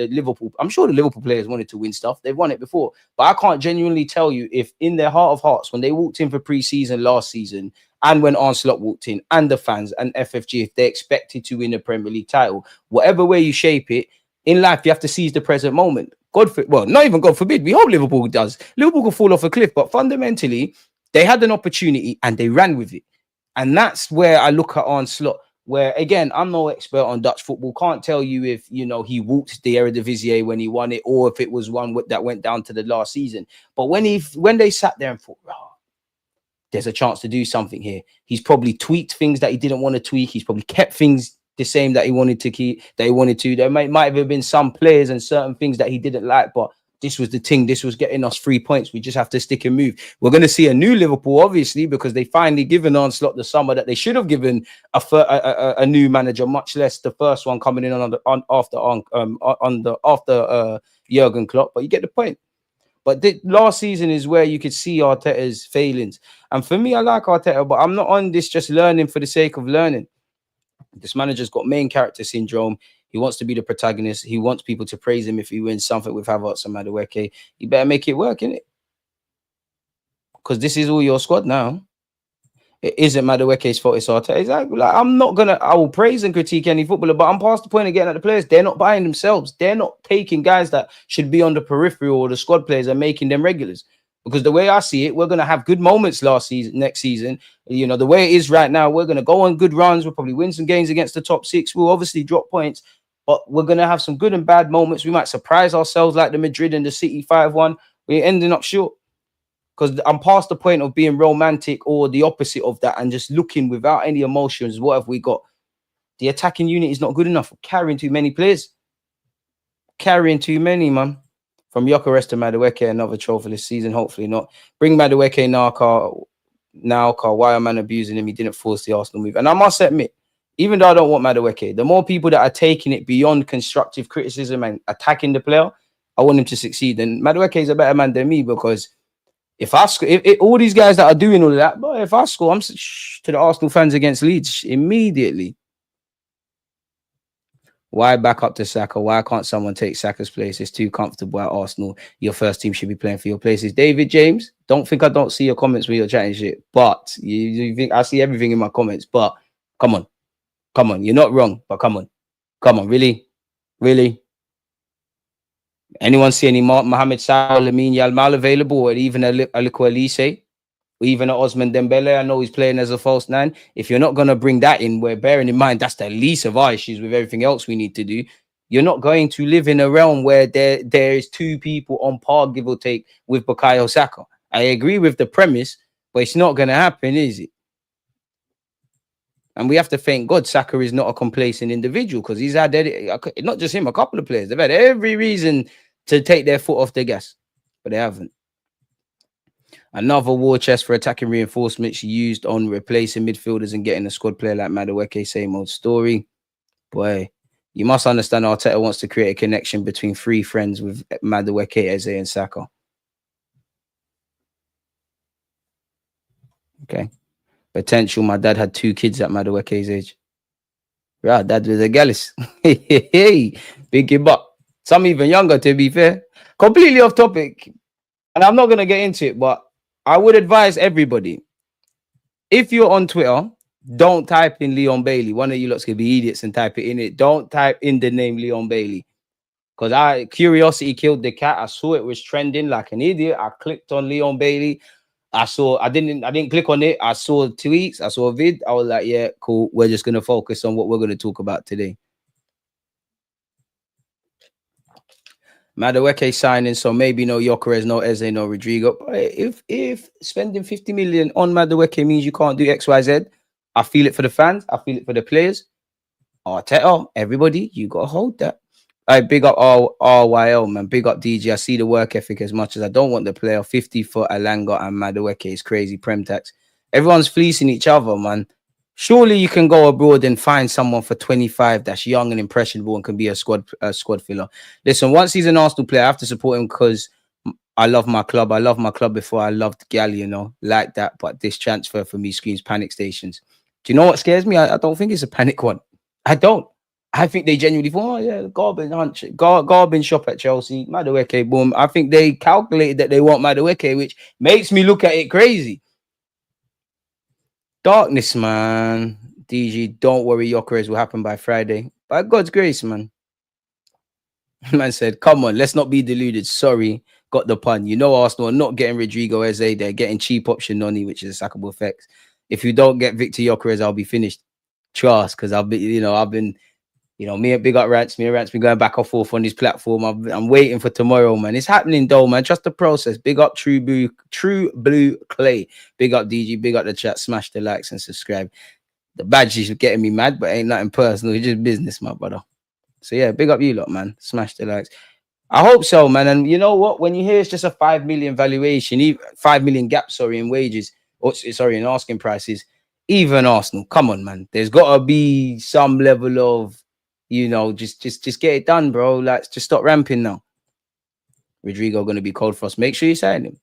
Speaker 1: I'm sure the Liverpool players wanted to win stuff. They've won it before. But I can't genuinely tell you if in their heart of hearts, when they walked in for pre-season last season, and when Arne Slot walked in, and the fans and FFG, if they expected to win a Premier League title, whatever way you shape it, in life, you have to seize the present moment. Not even God forbid. We hope Liverpool does. Liverpool could fall off a cliff, but fundamentally, they had an opportunity and they ran with it. And that's where I look at Arne Slot, where, again, I'm no expert on Dutch football. Can't tell you if, you know, he walked the Eredivisie when he won it, or if it was one that went down to the last season. But when they sat there and thought, there's a chance to do something here, he's probably tweaked things that he didn't want to tweak. He's probably kept things the same that he wanted to keep, There might have been some players and certain things that he didn't like, but this was the thing. This was getting us 3 points. We just have to stick and move. We're going to see a new Liverpool, obviously, because they finally given Arne Slot the summer that they should have given a new manager, much less the first one coming in after Jurgen Klopp. But you get the point. But last season is where you could see Arteta's failings. And for me, I like Arteta, but I'm not on this just learning for the sake of learning. This manager's got main character syndrome. He wants to be the protagonist. He wants people to praise him if he wins something with Havertz and Madueke. You better make it work, innit? Because this is all your squad now. it isn't Madueke's fault, it's Arteta. Exactly. Like, I will praise and critique any footballer, but I'm past the point of getting at the players. They're not buying themselves. They're not taking guys that should be on the periphery or the squad players and making them regulars. Because the way I see it, we're going to have good moments next season. You know, the way it is right now, we're going to go on good runs. We'll probably win some games against the top six. We'll obviously drop points, but we're going to have some good and bad moments. We might surprise ourselves like the Madrid and the City 5-1. We're ending up short. Because I'm past the point of being romantic or the opposite of that and just looking without any emotions. What have we got? The attacking unit is not good enough. We're carrying too many players. Carrying too many, man. From Gyökeres to Madueke, another trophy this season. Hopefully not. Bring Madueke now, Carl. Why am I abusing him? He didn't force the Arsenal move. And I must admit, even though I don't want Madueke, the more people that are taking it beyond constructive criticism and attacking the player, I want him to succeed. And Madueke is a better man than me because if all these guys that are doing all of that, but if I score, I'm to the Arsenal fans against Leeds immediately. Why back up to Saka? Why can't someone take Saka's place? It's too comfortable at Arsenal. Your first team should be playing for your places. David James, don't think I don't see your comments when you're chatting shit, but you think I see everything in my comments. But come on, you're not wrong. But come on, really. Anyone see any Mohamed Salah, Lamine Yamal available, or even Aliko Elise, or even Osman Dembele? I know he's playing as a false nine. If you're not going to bring that in, we're bearing in mind that's the least of our issues with everything else we need to do. You're not going to live in a realm where there is two people on par, give or take, with Bukayo Saka. I agree with the premise, but it's not going to happen, is it? And we have to thank God Saka is not a complacent individual because he's had, not just him, a couple of players. They've had every reason to take their foot off the gas, but they haven't. Another war chest for attacking reinforcements used on replacing midfielders and getting a squad player like Madueke. Same old story. Boy, you must understand Arteta wants to create a connection between three friends with Madueke, Eze, and Saka. Okay. Potential. My dad had 2 kids at Madueke's age. Right, dad was a gallus. Hey, big him up. Some even younger, to be fair. Completely off topic. And I'm not going to get into it, but I would advise everybody, if you're on Twitter, don't type in Leon Bailey. One of you lots could be idiots and type it in it. Don't type in the name Leon Bailey. Because curiosity killed the cat. I saw it was trending like an idiot. I clicked on Leon Bailey. I didn't click on it. I saw tweets. I saw a vid. I was like, yeah, cool. We're just going to focus on what we're going to talk about today. Madueke signing, so maybe no Gyökeres, no Eze, no Rodrygo. But if spending 50 million on Madueke means you can't do XYZ, I feel it for the fans. I feel it for the players. Arteta, everybody, you got to hold that. I big up RYL, man. Big up DG. I see the work ethic as much as I don't want the player. 50 for Alanga and Madueke is crazy. Prem tax. Everyone's fleecing each other, man. Surely you can go abroad and find someone for 25 that's young and impressionable and can be a squad filler. Listen, once he's an Arsenal player, I have to support him because I love my club. I love my club before I loved Gal, you know, like that. But this transfer for me screams panic stations. Do you know what scares me? I don't think it's a panic one. I don't. I think they genuinely thought, oh yeah, Garbin shop at Chelsea, Madueke, boom. I think they calculated that they want Madueke, which makes me look at it crazy. Darkness, man. DG, don't worry, Gyökeres will happen by Friday. By God's grace, man. Man said, come on, let's not be deluded. Sorry, got the pun. You know Arsenal are not getting Rodrygo Eze. They're getting cheap option Noni, which is a sackable effect. If you don't get Viktor Gyökeres, I'll be finished. Trust, because I've been, me and Big Up Rants, me and Rants been going back and forth on this platform. I'm waiting for tomorrow, man. It's happening though, man. Trust the process. Big up True Blue Clay. Big up DG. Big up the chat. Smash the likes and subscribe. The badge is getting me mad, but ain't nothing personal. It's just business, my brother. So yeah, big up you lot, man. Smash the likes. I hope so, man. And you know what? When you hear it's just a 5 million valuation, 5 million gap, in wages, in asking prices, even Arsenal, come on, man. There's got to be some level of, just get it done, bro. Like, just stop ramping now. Rodrygo going to be cold for us. Make sure you sign him.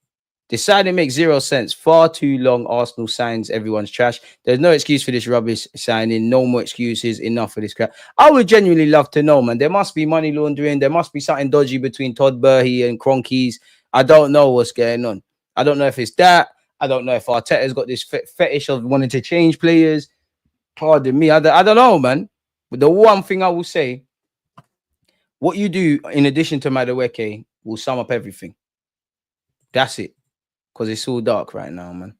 Speaker 1: Deciding makes 0 sense. Far too long. Arsenal signs. Everyone's trash. There's no excuse for this rubbish signing. No more excuses. Enough for this crap. I would genuinely love to know, man. There must be money laundering. There must be something dodgy between Todd Burhey and Kroenke's. I don't know what's going on. I don't know if it's that. I don't know if Arteta's got this fetish of wanting to change players. Pardon me. I don't know, man. But the one thing I will say, what you do in addition to Madueke will sum up everything. That's it. Because it's all dark right now, man.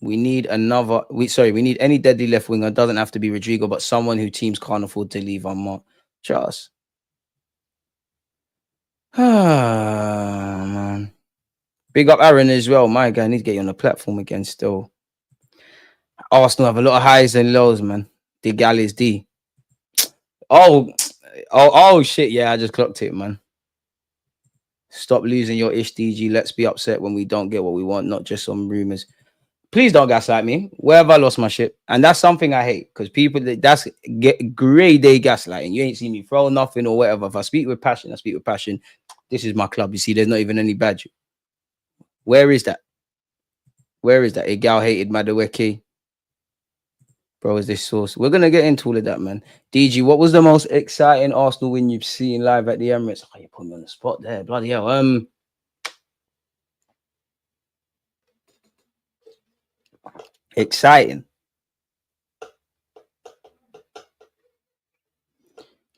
Speaker 1: We need we need any deadly left winger. Doesn't have to be Rodrygo, but someone who teams can't afford to leave unmarked. Trust. Ah, man. Big up Aaron as well. My guy, I need to get you on the platform again still. Arsenal have a lot of highs and lows, man. The gal is D. Oh, shit. Yeah, I just clocked it, man. Stop losing your ish, DG. Let's be upset when we don't get what we want, not just on rumors. Please don't gaslight me. Where have I lost my shit? And that's something I hate because people, that's grade A gaslighting. You ain't seen me throw nothing or whatever. If I speak with passion, I speak with passion. This is my club. You see, there's not even any badge. Where is that? Where is that? A gal hated Madueke. Bro, is this source? We're going to get into all of that, man. DG, what was the most exciting Arsenal win you've seen live at the Emirates? Oh, you put me on the spot there. Bloody hell. Exciting.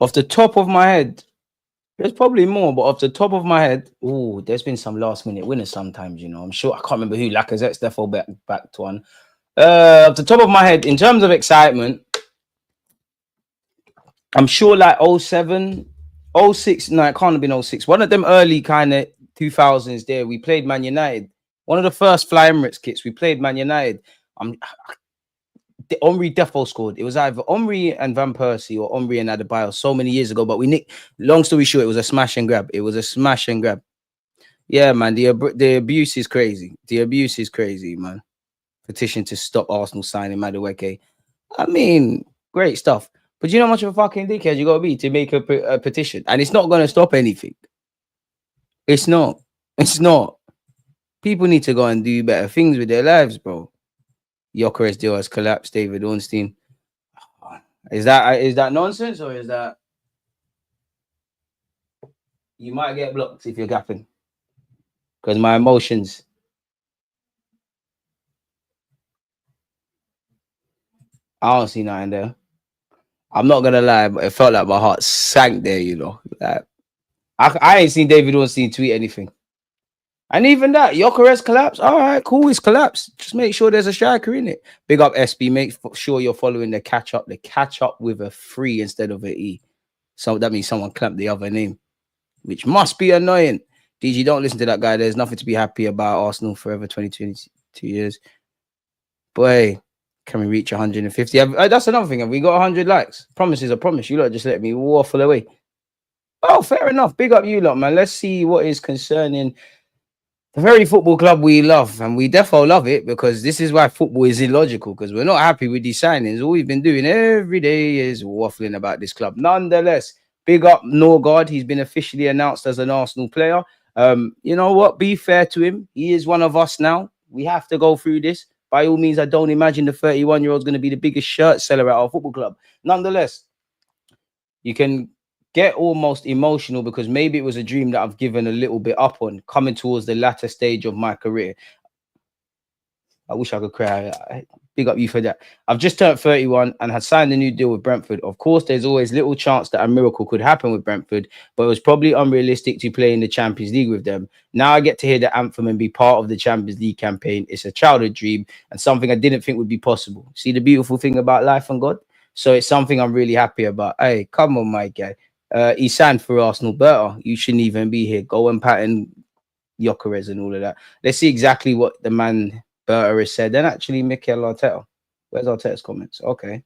Speaker 1: Off the top of my head, there's probably more, but off the top of my head, there's been some last-minute winners sometimes, you know. I'm sure, I can't remember who, Lacazette's definitely back to one. Off the top of my head, in terms of excitement, I'm sure like 07, 06, no, it can't have been 06. One of them early kind of 2000s there, we played Man United. One of the first Fly Emirates kits, we played Man United. Omri defo scored. It was either Omri and Van Persie or Omri and Adebayo so many years ago, but we nicked. Long story short, it was a smash and grab. It was a smash and grab. Yeah, man, the abuse is crazy. The abuse is crazy, man. Petition to stop Arsenal signing Madueke. I mean, great stuff. But you know how much of a fucking dickhead you got to be to make a petition? And it's not going to stop anything. It's not. It's not. People need to go and do better things with their lives, bro. Gyökeres deal has collapsed. David Ornstein. Is that nonsense or is that you might get blocked if you're gapping? Because my emotions. I don't see nothing there. I'm not gonna lie, but it felt like my heart sank there, you know. Like, I ain't seen David Ornstein tweet anything. And even that, Gyökeres collapse. All right, cool, it's collapsed. Just make sure there's a striker in it. Big up SB. Make sure you're following the catch up with a 3 instead of an E. So that means someone clamped the other name, which must be annoying. DG, don't listen to that guy. There's nothing to be happy about. Arsenal forever 22 years. Boy, can we reach 150? That's another thing. Have we got 100 likes? Promise is a promise. You lot just let me waffle away. Oh, fair enough. Big up you lot, man. Let's see what is concerning the very football club we love, and we defo love it because this is why football is illogical, because we're not happy with these signings. All we've been doing every day is waffling about this club. Nonetheless, big up Nørgaard. He's been officially announced as an Arsenal player. You know what? Be fair to him. He is one of us now. We have to go through this. By all means, I don't imagine the 31-year-old is going to be the biggest shirt seller at our football club. Nonetheless, you can get almost emotional because maybe it was a dream that I've given a little bit up on coming towards the latter stage of my career. I wish I could cry. Big up you for that. I've just turned 31 and had signed a new deal with Brentford. Of course, there's always little chance that a miracle could happen with Brentford, but it was probably unrealistic to play in the Champions League with them. Now I get to hear the anthem and be part of the Champions League campaign. It's a childhood dream and something I didn't think would be possible. See the beautiful thing about life and God? So it's something I'm really happy about. Hey, come on, my guy. He signed for Arsenal better. You shouldn't even be here. Go and pattern Gyökeres and all of that. Let's see exactly what the man Berta has said. And actually, Mikel Arteta. Where's Arteta's comments? Okay.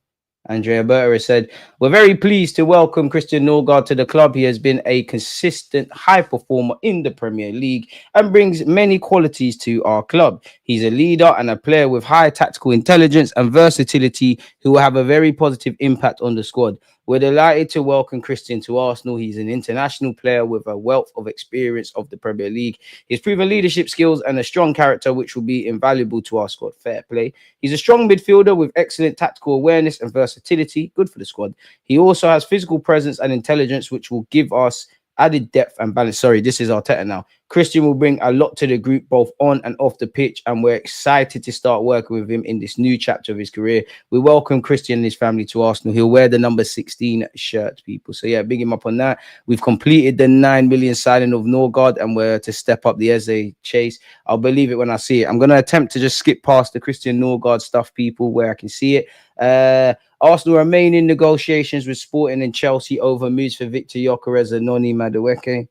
Speaker 1: Andrea Berta has said, we're very pleased to welcome Christian Nørgaard to the club. He has been a consistent high performer in the Premier League and brings many qualities to our club. He's a leader and a player with high tactical intelligence and versatility who will have a very positive impact on the squad. We're delighted to welcome Christian to Arsenal. He's an international player with a wealth of experience of the Premier League. He's proven leadership skills and a strong character, which will be invaluable to our squad. Fair play. He's a strong midfielder with excellent tactical awareness and versatility. Good for the squad. He also has physical presence and intelligence, which will give us added depth and balance. Sorry, this is Arteta now. Christian will bring a lot to the group, both on and off the pitch, and we're excited to start working with him in this new chapter of his career. We welcome Christian and his family to Arsenal. He'll wear the number 16 shirt, people. So yeah, big him up on that. We've completed the 9 million signing of Nørgaard, and we're to step up the Eze chase. I'll believe it when I see it. I'm going to attempt to just skip past the Christian Nørgaard stuff, people, where I can see it. Arsenal remain in negotiations with Sporting and Chelsea over moves for Viktor Gyökeres and Madueke.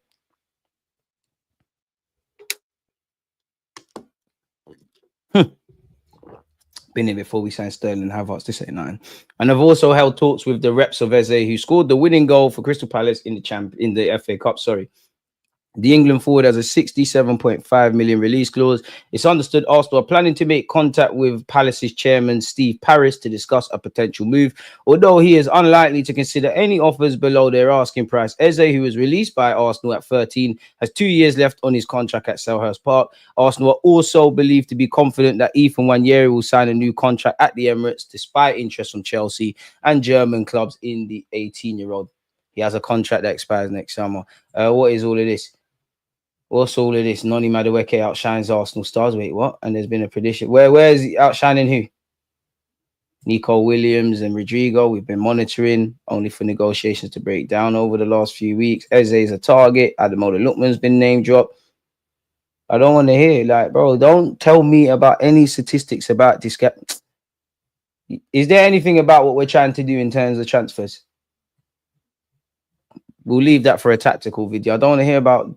Speaker 1: Been here before we signed Sterling Havertz. This ain't nothing. And I've also held talks with the reps of Eze, who scored the winning goal for Crystal Palace in the FA Cup. Sorry. The England forward has a 67.5 million release clause. It's understood Arsenal are planning to make contact with Palace's chairman, Steve Paris, to discuss a potential move, although he is unlikely to consider any offers below their asking price. Eze, who was released by Arsenal at 13, has 2 years left on his contract at Selhurst Park. Arsenal are also believed to be confident that Ethan Nwaneri will sign a new contract at the Emirates, despite interest from Chelsea and German clubs in the 18-year-old. He has a contract that expires next summer. What is all of this? What's all of this? Noni Madueke outshines Arsenal stars. Wait, what? And there's been a prediction. Where is he outshining who? Nico Williams and Rodrygo. We've been monitoring, only for negotiations to break down over the last few weeks. Eze is a target. Ademola Lookman's been name dropped. I don't want to hear, like, bro, don't tell me about any statistics about this guy. Is there anything about what we're trying to do in terms of transfers? We'll leave that for a tactical video. I don't want to hear about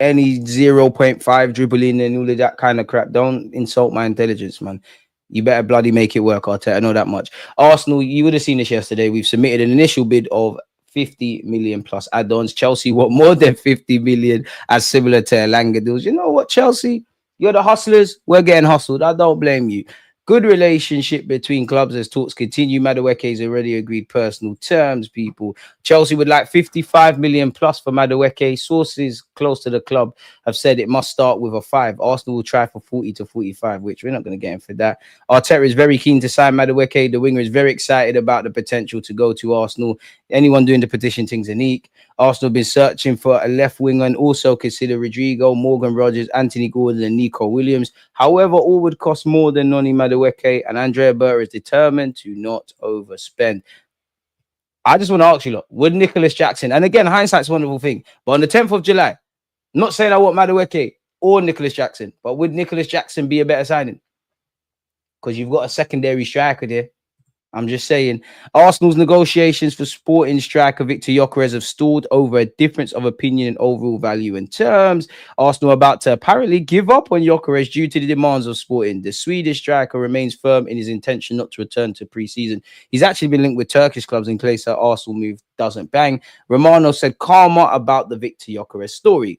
Speaker 1: any 0.5 dribbling and all of that kind of crap. Don't insult my intelligence, man. You better bloody make it work, Arteta. I know that much. Arsenal, you would have seen this yesterday. We've submitted an initial bid of 50 million plus add-ons. Chelsea want more than 50 million, as similar to Elanga deals. You know what, Chelsea? You're the hustlers. We're getting hustled. I don't blame you. Good relationship between clubs as talks continue. Madueke has already agreed personal terms, people. Chelsea would like 55 million plus for Madueke. Sources close to the club have said it must start with a 5. Arsenal will try for 40 to 45, which we're not going to get him for that. Arteta is very keen to sign Madueke. The winger is very excited about the potential to go to Arsenal. Anyone doing the petition thing's unique. Arsenal have been searching for a left winger and also consider Rodrygo, Morgan Rogers, Anthony Gordon, and Nico Williams. However, all would cost more than Noni Madueke, and Andrea Berra is determined to not overspend. I just want to ask you, look, would Nicholas Jackson, and again, hindsight's a wonderful thing, but on the 10th of July, not saying I want Madueke or Nicholas Jackson, but would Nicholas Jackson be a better signing? Because you've got a secondary striker there. I'm just saying. Arsenal's negotiations for Sporting striker Viktor Gyökeres have stalled over a difference of opinion in overall value and terms. Arsenal are about to apparently give up on Gyökeres due to the demands of Sporting. The Swedish striker remains firm in his intention not to return to pre-season. He's actually been linked with Turkish clubs in case that Arsenal move doesn't bang. Romano said calmer about the Viktor Gyökeres story.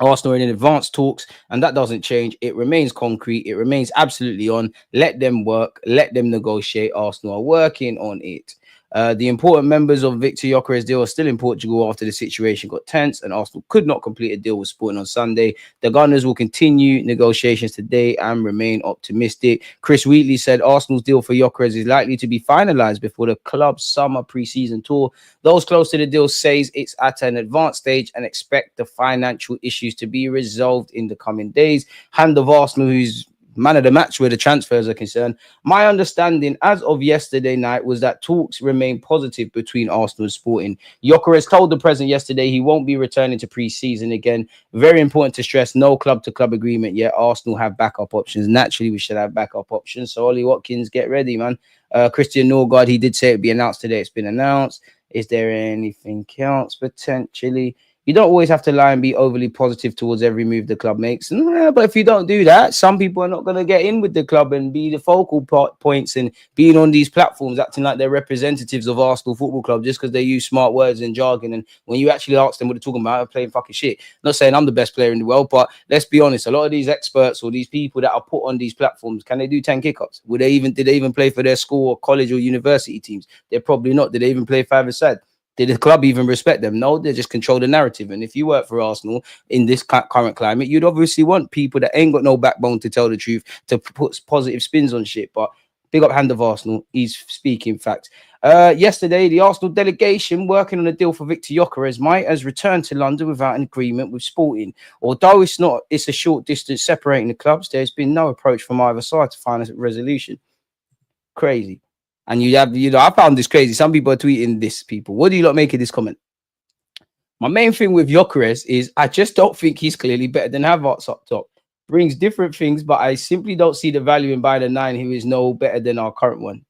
Speaker 1: Arsenal are in advanced talks, and that doesn't change. It remains concrete. It remains absolutely on. Let them work. Let them negotiate. Arsenal are working on it. The important members of Viktor Gyökeres' deal are still in Portugal after the situation got tense, and Arsenal could not complete a deal with Sporting on Sunday. The Gunners will continue negotiations today and remain optimistic. Chris Wheatley said Arsenal's deal for Gyökeres is likely to be finalized before the club's summer pre-season tour. Those close to the deal says it's at an advanced stage and expect the financial issues to be resolved in the coming days. Hand of Arsenal, who's man of the match where the transfers are concerned. My understanding as of yesterday night was that talks remain positive between Arsenal and Sporting. Gyökeres told the president yesterday he won't be returning to pre-season again. Very important to stress, no club-to-club agreement yet. Arsenal have backup options. Naturally, we should have backup options. So Ollie Watkins, get ready, man. Christian Nørgaard, he did say it'd be announced today. It's been announced. Is there anything else potentially? You don't always have to lie and be overly positive towards every move the club makes. But if you don't do that, some people are not going to get in with the club and be the focal points and being on these platforms acting like they're representatives of Arsenal Football Club just because they use smart words and jargon. And when you actually ask them what they're talking about, they're playing fucking shit. Not saying I'm the best player in the world, but let's be honest. A lot of these experts or these people that are put on these platforms, can they do 10 kickoffs? Did they even play for their school or college or university teams? They're probably not. Did they even play 5-a-side? Did the club even respect them? No, they just control the narrative. And if you work for Arsenal in this current climate, you'd obviously want people that ain't got no backbone to tell the truth, to put positive spins on shit. But Big up hand of Arsenal. He's speaking facts. Yesterday, the Arsenal delegation working on a deal for Viktor Gyökeres has returned to London without an agreement with Sporting. Although it's a short distance separating the clubs, there's been no approach from either side to find a resolution. Crazy. And I found this crazy. Some people are tweeting this, people. What do you lot make of this comment? My main thing with Gyökeres is I just don't think he's clearly better than Havertz up top. Brings different things, but I simply don't see the value in buying a 9 who is no better than our current one.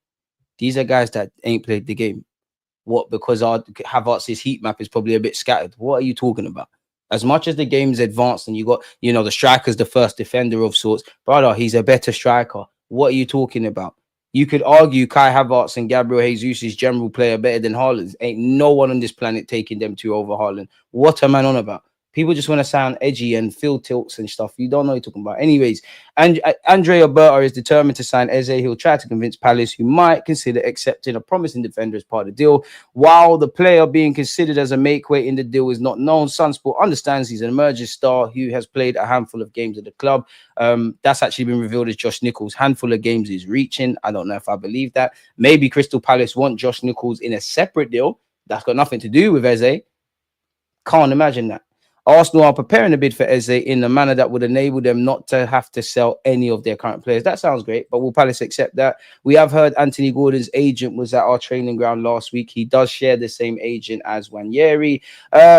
Speaker 1: These are guys that ain't played the game. What? Because our Havertz's heat map is probably a bit scattered. What are you talking about? As much as the game's advanced and you got, the striker's the first defender of sorts, brother, he's a better striker. What are you talking about? You could argue Kai Havertz and Gabriel Jesus' general player better than Haaland. Ain't no one on this planet taking them two over Haaland. What am I on about? People just want to sound edgy and feel tilts and stuff. You don't know what you're talking about. Anyways, and Andrea Berta is determined to sign Eze. He'll try to convince Palace, who might consider accepting a promising defender as part of the deal. While the player being considered as a make-weight in the deal is not known, Sunsport understands he's an emerging star who has played a handful of games at the club. That's actually been revealed as Josh Nichols. Handful of games is reaching. I don't know if I believe that. Maybe Crystal Palace want Josh Nichols in a separate deal. That's got nothing to do with Eze. Can't imagine that. Arsenal are preparing a bid for Eze in a manner that would enable them not to have to sell any of their current players. That sounds great, but will Palace accept that? We have heard Anthony Gordon's agent was at our training ground last week. He does share the same agent as Nørgaard.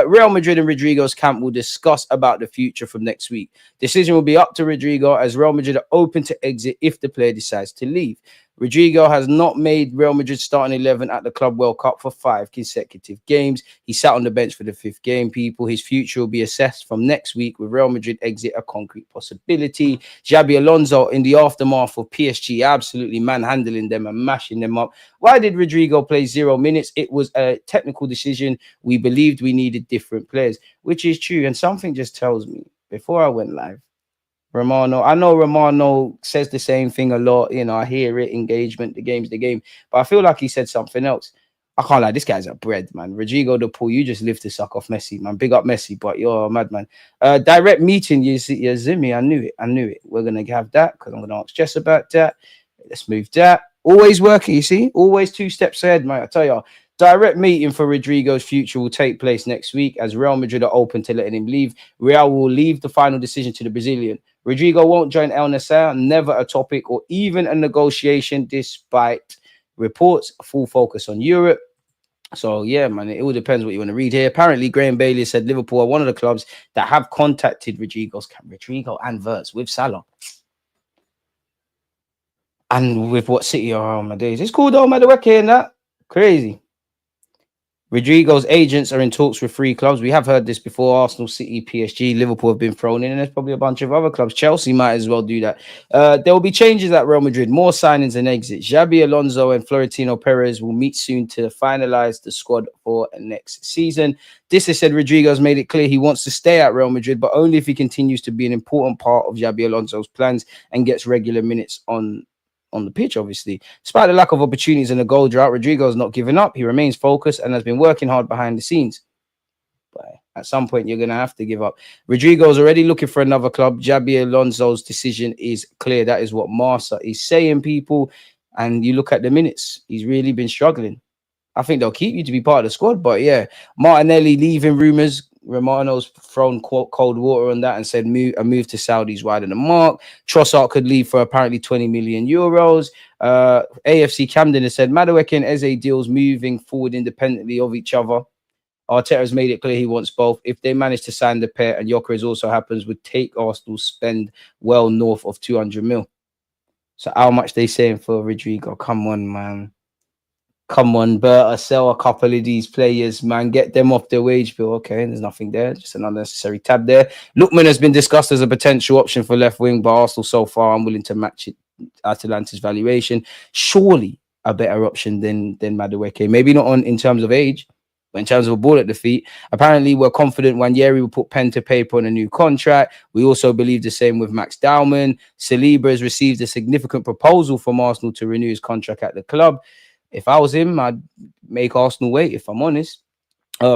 Speaker 1: Real Madrid and Rodrygo's camp will discuss about the future from next week. Decision will be up to Rodrygo, as Real Madrid are open to exit if the player decides to leave. Rodrygo has not made Real Madrid's starting 11 at the Club World Cup for 5 consecutive games. He sat on the bench for the 5th game, people. His future will be assessed from next week, with Real Madrid exit a concrete possibility. Xabi Alonso, in the aftermath of PSG absolutely manhandling them and mashing them up. Why did Rodrygo play 0 minutes? It was a technical decision. We believed we needed different players, which is true. And something just tells me, before I went live, Romano, I know Romano says the same thing a lot. I hear it, engagement, the game's the game. But I feel like he said something else. I can't lie, this guy's a bread, man. Rodrygo the Paul, you just live to suck off Messi, man. Big up Messi, but you're a madman. Direct meeting, you Zimmy, I knew it. We're going to have that because I'm going to ask Jess about that. Let's move that. Always working, you see? Always 2 steps ahead, mate. I tell you. Direct meeting for Rodrygo's future will take place next week, as Real Madrid are open to letting him leave. Real will leave the final decision to the Brazilian. Rodrygo won't join El Nassr, never a topic or even a negotiation, despite reports. Full focus on Europe. So, yeah, man, it all depends what you want to read here. Apparently, Graham Bailey said Liverpool are one of the clubs that have contacted Rodrygo and Wirtz with Salah. And with what City are on my days. It's cool, though, Madueke and that. Crazy. Rodrygo's agents are in talks with 3 clubs. We have heard this before. Arsenal, City, PSG, Liverpool have been thrown in, and there's probably a bunch of other clubs. Chelsea might as well do that. There will be changes at Real Madrid, more signings and exits. Xabi Alonso and Florentino Perez will meet soon to finalize the squad for next season. This has said Rodrygo's made it clear he wants to stay at Real Madrid, but only if he continues to be an important part of Xabi Alonso's plans and gets regular minutes on the pitch, obviously. Despite the lack of opportunities in the goal drought, Rodrygo's not given up. He remains focused and has been working hard behind the scenes. But at some point, you're going to have to give up. Rodrygo's already looking for another club. Xabi Alonso's decision is clear. That is what Marsa is saying, people. And you look at the minutes. He's really been struggling. I think they'll keep you to be part of the squad. But yeah, Martinelli leaving rumours. Romano's thrown cold water on that and said a move to Saudi's wide of the mark. Trossard could leave for apparently 20 million euros. AFC Camden has said Madueke and Eze deals moving forward independently of each other. Arteta has made it clear he wants both. If they manage to sign the pair and Gyökeres also happens, would take Arsenal spend well north of 200 mil. So how much they saying for Rodrygo? Come on, man. Come on, Berta, sell a couple of these players, man. Get them off their wage bill. Okay, there's nothing there. Just an unnecessary tab there. Lookman has been discussed as a potential option for left wing, but Arsenal so far unwilling to match it Atalanta's valuation. Surely a better option than Madueke. Maybe not in terms of age, but in terms of a ball at the feet. Apparently, we're confident Nørgaard will put pen to paper on a new contract. We also believe the same with Max Dowman. Saliba has received a significant proposal from Arsenal to renew his contract at the club. If I was him, I'd make Arsenal wait, if I'm honest.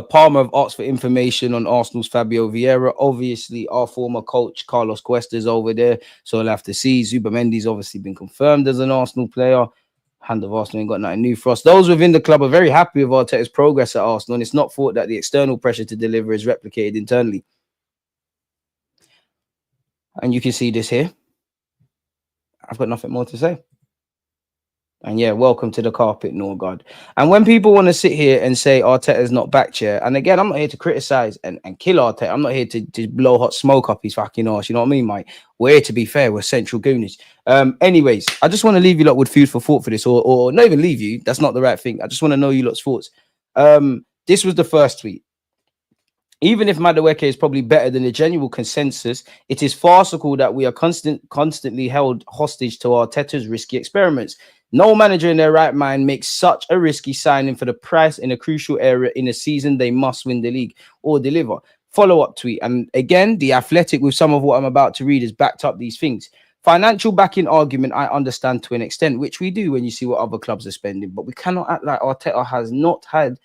Speaker 1: Palmer have asked for information on Arsenal's Fabio Vieira. Obviously, our former coach, Carlos Cuesta, is over there. So we'll have to see. Zubamendi's obviously been confirmed as an Arsenal player. Hand of Arsenal ain't got nothing new for us. Those within the club are very happy with Arteta's progress at Arsenal, and it's not thought that the external pressure to deliver is replicated internally. And you can see this here. I've got nothing more to say. And yeah, welcome to the carpet, Nørgaard. And when people want to sit here and say Arteta's not back chair, and again, I'm not here to criticize and kill Arteta. I'm not here to blow hot smoke up his fucking arse. You know what I mean, mate? We're here to be fair. We're central Gooners. Anyways, I just want to leave you lot with food for thought for this, or not even leave you. That's not the right thing. I just want to know you lot's thoughts. This was the first tweet. Even if Madueke is probably better than the general consensus, it is farcical that we are constantly held hostage to Arteta's risky experiments. No manager in their right mind makes such a risky signing for the price in a crucial area in a season they must win the league or deliver. Follow-up tweet. And again, The Athletic, with some of what I'm about to read, has backed up these things. Financial backing argument, I understand to an extent, which we do when you see what other clubs are spending. But we cannot act like Arteta has not had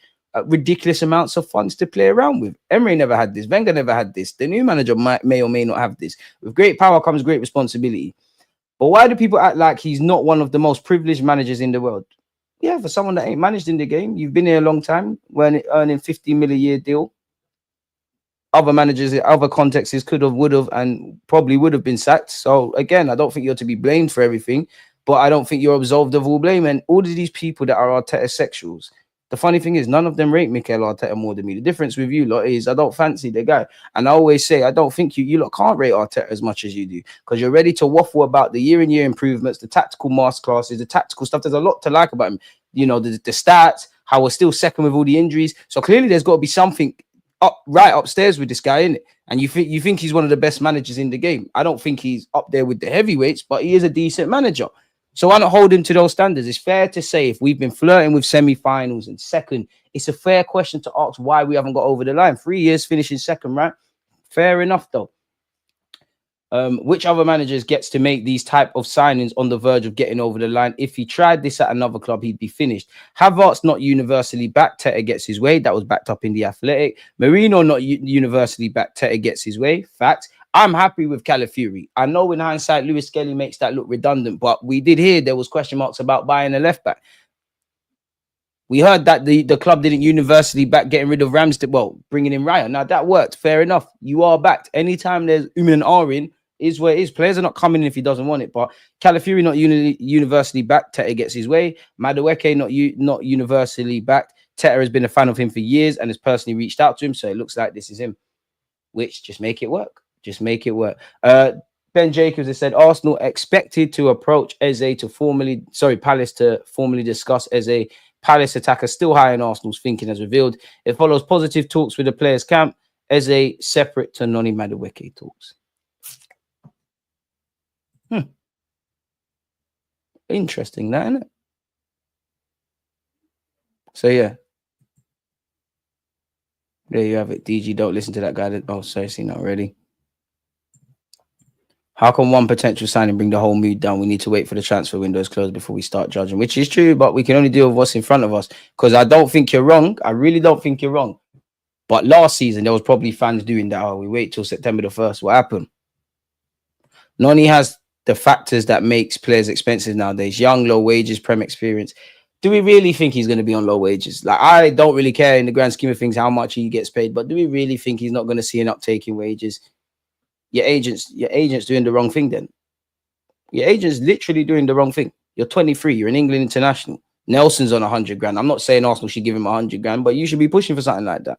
Speaker 1: ridiculous amounts of funds to play around with. Emery never had this. Wenger never had this. The new manager may or may not have this. With great power comes great responsibility. But why do people act like he's not one of the most privileged managers in the world? Yeah, for someone that ain't managed in the game, you've been here a long time, when earning 50 million a year deal. Other managers in other contexts could have, would have, and probably would have been sacked. So again, I don't think you're to be blamed for everything, but I don't think you're absolved of all blame. And all of these people that are Arteta sexuals, the funny thing is, none of them rate Mikel Arteta more than me. The difference with you lot is I don't fancy the guy. And I always say, I don't think you lot can't rate Arteta as much as you do, because you're ready to waffle about the year-in-year improvements, the tactical masterclasses, the tactical stuff. There's a lot to like about him. You know, the stats, how we're still second with all the injuries. So clearly there's got to be something right upstairs with this guy, innit? And you think he's one of the best managers in the game. I don't think he's up there with the heavyweights, but he is a decent manager. So why not hold him to those standards? It's fair to say if we've been flirting with semi-finals and second, it's a fair question to ask why we haven't got over the line. 3 years finishing second, right? Fair enough, though. Which other managers gets to make these type of signings on the verge of getting over the line? If he tried this at another club, he'd be finished. Havertz not universally backed. Teta gets his way. That was backed up in The Athletic. Mourinho not universally backed. Teta gets his way. Fact. I'm happy with Calafiori. I know in hindsight, Lewis Skelly makes that look redundant, but we did hear there was question marks about buying a left back. We heard that the club didn't universally back getting rid of Ramsdale. Well, bringing in Ryan. Now, that worked. Fair enough. You are backed. Anytime there's Uman and Arin, is where it is. Players are not coming in if he doesn't want it. But Calafiori not universally backed. Teta gets his way. Madueke not universally backed. Teta has been a fan of him for years and has personally reached out to him. So it looks like this is him. Which, just make it work. Just make it work. Ben Jacobs has said Arsenal expected to approach Palace to formally discuss Eze. Palace attacker still high in Arsenal's thinking as revealed. It follows positive talks with the players' camp. Eze separate to Noni Madueke talks. Interesting, that, isn't it? So yeah. There you have it. DG, don't listen to that guy. Oh, sorry, seen that already. How can one potential signing bring the whole mood down? We need to wait for the transfer windows closed before we start judging, which is true, but we can only deal with what's in front of us. Because I don't think you're wrong. I really don't think you're wrong. But last season, there was probably fans doing that. Oh, we wait till September the 1st. What happened? Noni has the factors that makes players expensive nowadays. Young, low wages, Prem experience. Do we really think he's going to be on low wages? Like, I don't really care in the grand scheme of things how much he gets paid, but do we really think he's not going to see an uptake in wages? Your agent's doing the wrong thing then. Your agent's literally doing the wrong thing. You're 23. You're an England international. Nelson's on 100 grand. I'm not saying Arsenal should give him 100 grand, but you should be pushing for something like that.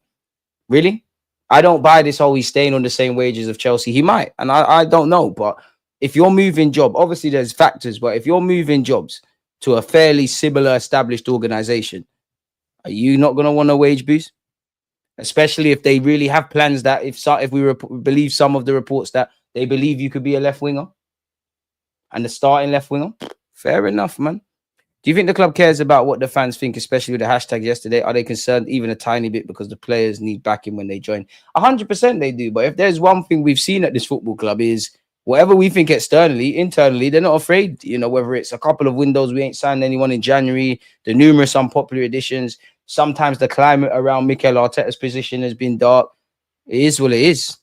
Speaker 1: Really? I don't buy this whole he's staying on the same wages of Chelsea. He might, and I don't know. But if you're moving job, obviously there's factors, but if you're moving jobs to a fairly similar established organization, are you not going to want a wage boost? Especially if they really have plans that if we believe some of the reports that they believe you could be a left winger and the starting left winger. Fair enough, man. Do you think the club cares about what the fans think, especially with the hashtag yesterday? Are they concerned even a tiny bit because the players need backing when they join? 100% they do. But if there's one thing we've seen at this football club is whatever we think externally, internally, they're not afraid, you know, whether it's a couple of windows, we ain't signed anyone in January, the numerous unpopular additions. Sometimes the climate around Mikel Arteta's position has been dark. It is what it is.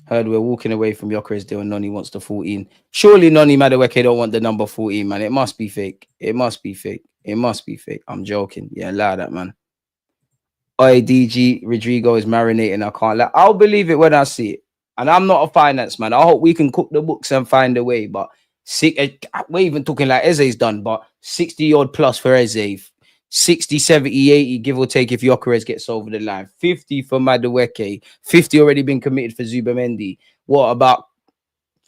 Speaker 1: Heard we're walking away from Gyökeres deal and Noni wants the 14. Surely Noni Madueke don't want the number 14, man. It must be fake. It must be fake. It must be fake. I'm joking. Yeah, allow that, man. DG Rodrygo is marinating. I can't lie. I'll believe it when I see it. And I'm not a finance man. I hope we can cook the books and find a way. But we're even talking like Eze's done, but 60 odd plus for Eze. 60, 70, 80, give or take if Gyökeres gets over the line. 50 for Madueke. 50 already been committed for Zubamendi. What about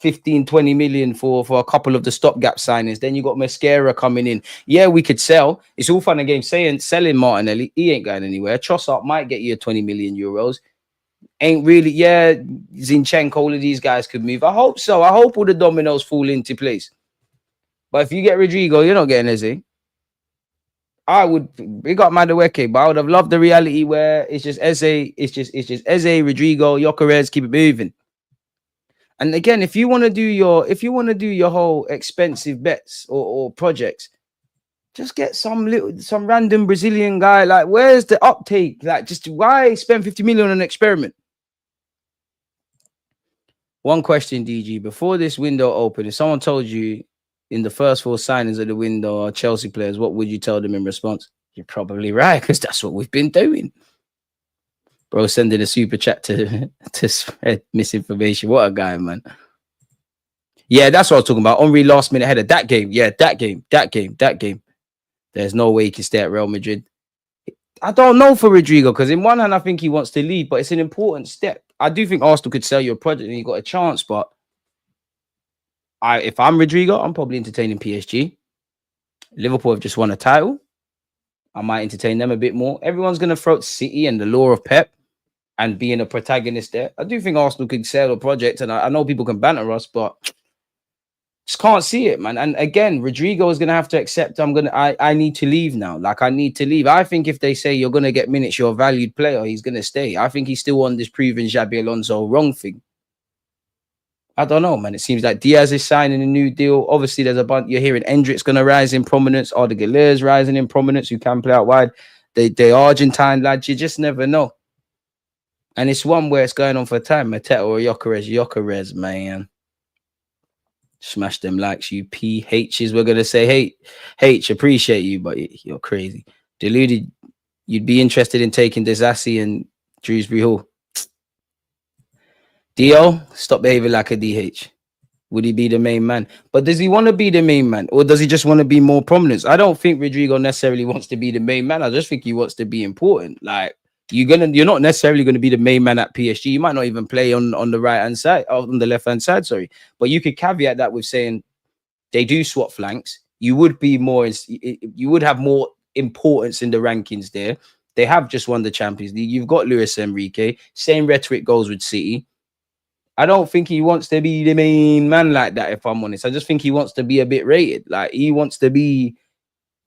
Speaker 1: 15, 20 million for a couple of the stopgap signings? Then you got Mascara coming in. Yeah, we could sell. It's all fun and games selling Martinelli. He ain't going anywhere. Trossard might get you 20 million euros. Ain't really, yeah, Zinchenko, all of these guys could move. I hope so. I hope all the dominoes fall into place. But if you get Rodrygo, you're not getting Eze. We got Madueke, but I would have loved the reality where it's just Eze, it's just Eze, Rodrygo, Gyökeres, keep it moving. And again, if you want to do your whole expensive bets or projects, just get some random Brazilian guy. Like, where's the uptake? Like, just why spend 50 million on an experiment? One question, DG, before this window opened, if someone told you in the first 4 signings of the window are Chelsea players, what would you tell them in response? You're probably right, because that's what we've been doing. Bro, sending a super chat to spread misinformation. What a guy, man. Yeah, that's what I was talking about. Henry last minute header. That game. Yeah, that game. There's no way he can stay at Real Madrid. I don't know for Rodrygo, because in one hand, I think he wants to leave, but it's an important step. I do think Arsenal could sell you a project and you got a chance, but if I'm Rodrygo, I'm probably entertaining PSG. Liverpool have just won a title. I might entertain them a bit more. Everyone's going to throw City and the lure of Pep and being a protagonist there. I do think Arsenal could sell a project, and I know people can banter us, but just can't see it, man. And again, Rodrygo is going to have to accept I need to leave now. Like, I need to leave. I think if they say you're going to get minutes, you're a valued player, he's going to stay. I think he's still on this proving Xabi Alonso wrong thing. I don't know, man. It seems like Diaz is signing a new deal. Obviously, there's a bunch. You're hearing Endrick's going to rise in prominence. Arda rising in prominence, who can play out wide. The Argentine lads, you just never know. And it's one where it's going on for time. Mateta or Gyökeres, man. Smash them likes, you PHs. We're going to say, hey, H, appreciate you, but you're crazy. Deluded, you'd be interested in taking Desassi and Shrewsbury Hall. Dio, stop behaving like a DH. Would he be the main man? But does he want to be the main man? Or does he just want to be more prominent? I don't think Rodrygo necessarily wants to be the main man. I just think he wants to be important. Like, you're not necessarily going to be the main man at PSG. You might not even play on the right-hand side, on the left-hand side, sorry. But you could caveat that with saying they do swap flanks. You would have more importance in the rankings there. They have just won the Champions League. You've got Luis Enrique. Same rhetoric goes with City. I don't think he wants to be the main man like that, if I'm honest. I just think he wants to be a bit rated. Like, he wants to be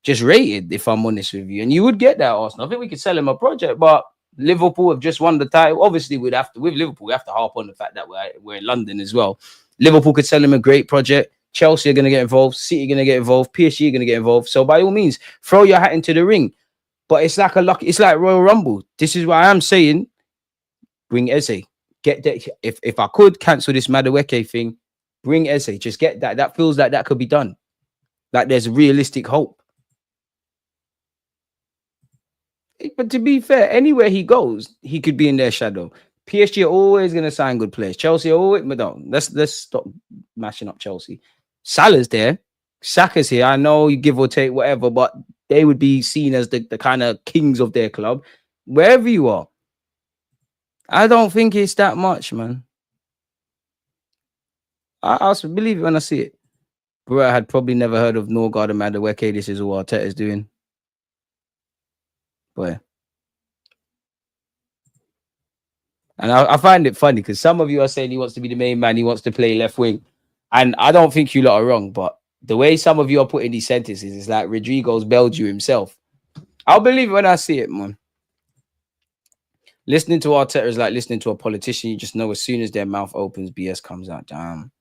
Speaker 1: just rated, if I'm honest with you. And you would get that, Arsenal. I think we could sell him a project, but Liverpool have just won the title. Obviously, with Liverpool, we have to harp on the fact that we're in London as well. Liverpool could sell him a great project. Chelsea are going to get involved. City are going to get involved. PSG are going to get involved. So by all means, throw your hat into the ring. But it's like it's like Royal Rumble. This is why I'm saying, bring Eze. Get that. If I could cancel this Madueke thing, bring Eze. Just get that. That feels like that could be done. Like, there's realistic hope. But to be fair, anywhere he goes, he could be in their shadow. PSG are always going to sign good players. Chelsea are always, but no, let's stop mashing up Chelsea. Salah's there. Saka's here. I know you give or take whatever, but they would be seen as the kind of kings of their club. Wherever you are. I don't think it's that much, man. I'll believe it when I see it. Bro, I had probably never heard of Nørgaard and Madueke. This is what Arteta's doing. Boy. And I find it funny because some of you are saying he wants to be the main man. He wants to play left wing. And I don't think you lot are wrong. But the way some of you are putting these sentences is like Rodrygo's Belgium himself. I'll believe it when I see it, man. Listening to Arteta is like listening to a politician. You just know as soon as their mouth opens, BS comes out. Damn.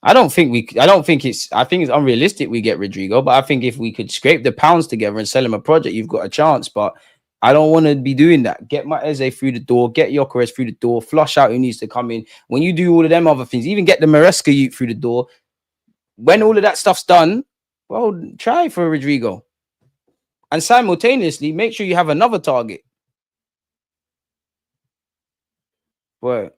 Speaker 1: I don't think I think it's unrealistic we get Rodrygo, but I think if we could scrape the pounds together and sell him a project, you've got a chance. But I don't want to be doing that. Get my Eze through the door, get Gyökeres through the door, flush out who needs to come in. When you do all of them other things, even get the Maresca youth through the door. When all of that stuff's done, well, try for Rodrygo. And simultaneously, make sure you have another target. Well,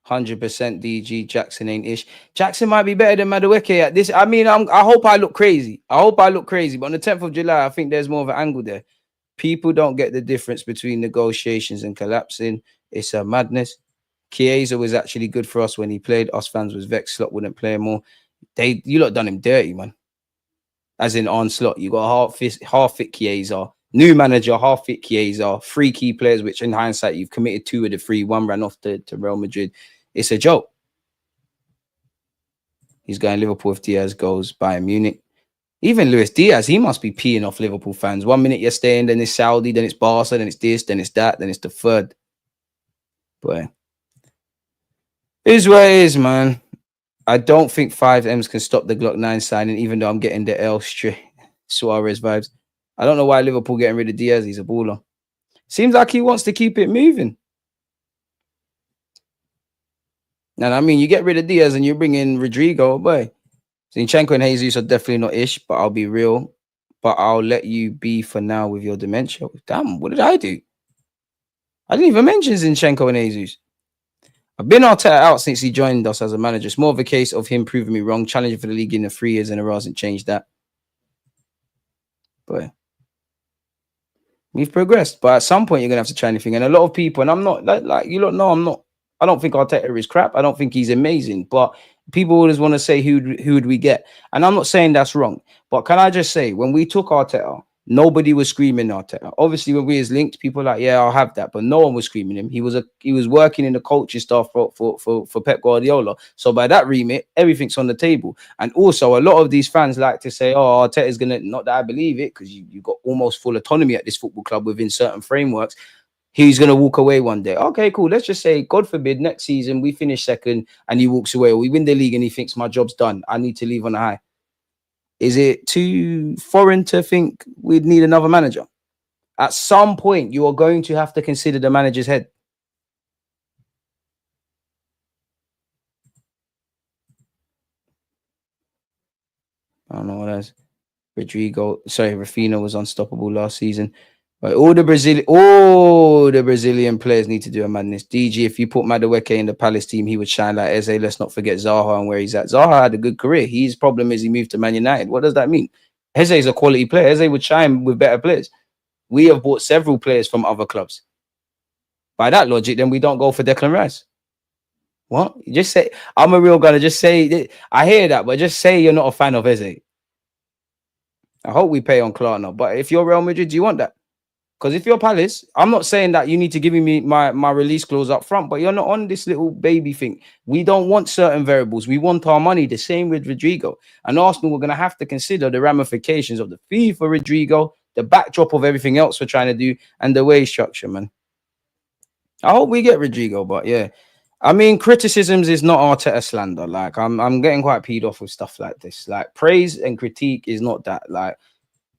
Speaker 1: 100% DG. Jackson ain't ish. Jackson might be better than Madueke at this. I mean, I hope I look crazy. But on the 10th of July, I think there's more of an angle there. People don't get the difference between negotiations and collapsing. It's a madness. Chiesa was actually good for us when he played. Us fans was vexed. Slot wouldn't play more. You lot done him dirty, man. As in on Slot, you got half fit Chiesa. New manager, half fit Chiesa. 3 key players, which in hindsight, you've committed 2 of the 3. 1 ran off to Real Madrid. It's a joke. He's going Liverpool if Diaz goes Bayern Munich. Even Luis Diaz, he must be peeing off Liverpool fans. 1 minute you're staying, then it's Saudi, then it's Barca, then it's this, then it's that, then it's the third. But it is what it is, man. I don't think 5Ms can stop the Glock 9 signing, even though I'm getting the El Suarez vibes. I don't know why Liverpool getting rid of Diaz. He's a baller. Seems like he wants to keep it moving. And I mean, you get rid of Diaz and you bring in Rodrygo, boy. Zinchenko and Jesus are definitely not ish, but I'll be real. But I'll let you be for now with your dementia. Damn, what did I do? I didn't even mention Zinchenko and Jesus. I've been Arteta out since he joined us as a manager. It's more of a case of him proving me wrong. Challenging for the league in the 3 years in a row hasn't changed that. But we've progressed. But at some point, you're going to have to try anything. And a lot of people, and I'm not, like you don't know, I'm not. I don't think Arteta is crap. I don't think he's amazing. But people always want to say, who would we get? And I'm not saying that's wrong. But can I just say, when we took Arteta, nobody was screaming Arteta. Obviously, when we was linked, people were like, yeah, I'll have that. But no one was screaming him. He was working in the coaching staff for Pep Guardiola. So by that remit, everything's on the table. And also, a lot of these fans like to say, oh, Arteta's going to, not that I believe it, because you got almost full autonomy at this football club within certain frameworks. He's going to walk away one day. Okay, cool. Let's just say, God forbid, next season we finish second and he walks away, or we win the league and he thinks my job's done. I need to leave on a high. Is it too foreign to think we'd need another manager? At some point, you are going to have to consider the manager's head. I don't know what else. Rafinha was unstoppable last season. But all the Brazilian players need to do a madness. DG, if you put Madueke in the Palace team, he would shine like Eze. Let's not forget Zaha and where he's at. Zaha had a good career. His problem is he moved to Man United. What does that mean? Eze is a quality player. Eze would shine with better players. We have bought several players from other clubs. By that logic, then we don't go for Declan Rice. What? You just say, I'm a real guy. Just say, I hear that, but just say you're not a fan of Eze. I hope we pay on Klarna. But if you're Real Madrid, do you want that? Because if you're Palace, I'm not saying that you need to give me my release clause up front, but you're not on this little baby thing. We don't want certain variables. We want our money. The same with Rodrygo. And Arsenal, we're going to have to consider the ramifications of the fee for Rodrygo, the backdrop of everything else we're trying to do, and the wage structure, man. I hope we get Rodrygo, but yeah. I mean, criticisms is not Arteta slander. Like, I'm getting quite peed off with stuff like this. Like, praise and critique is not that. Like,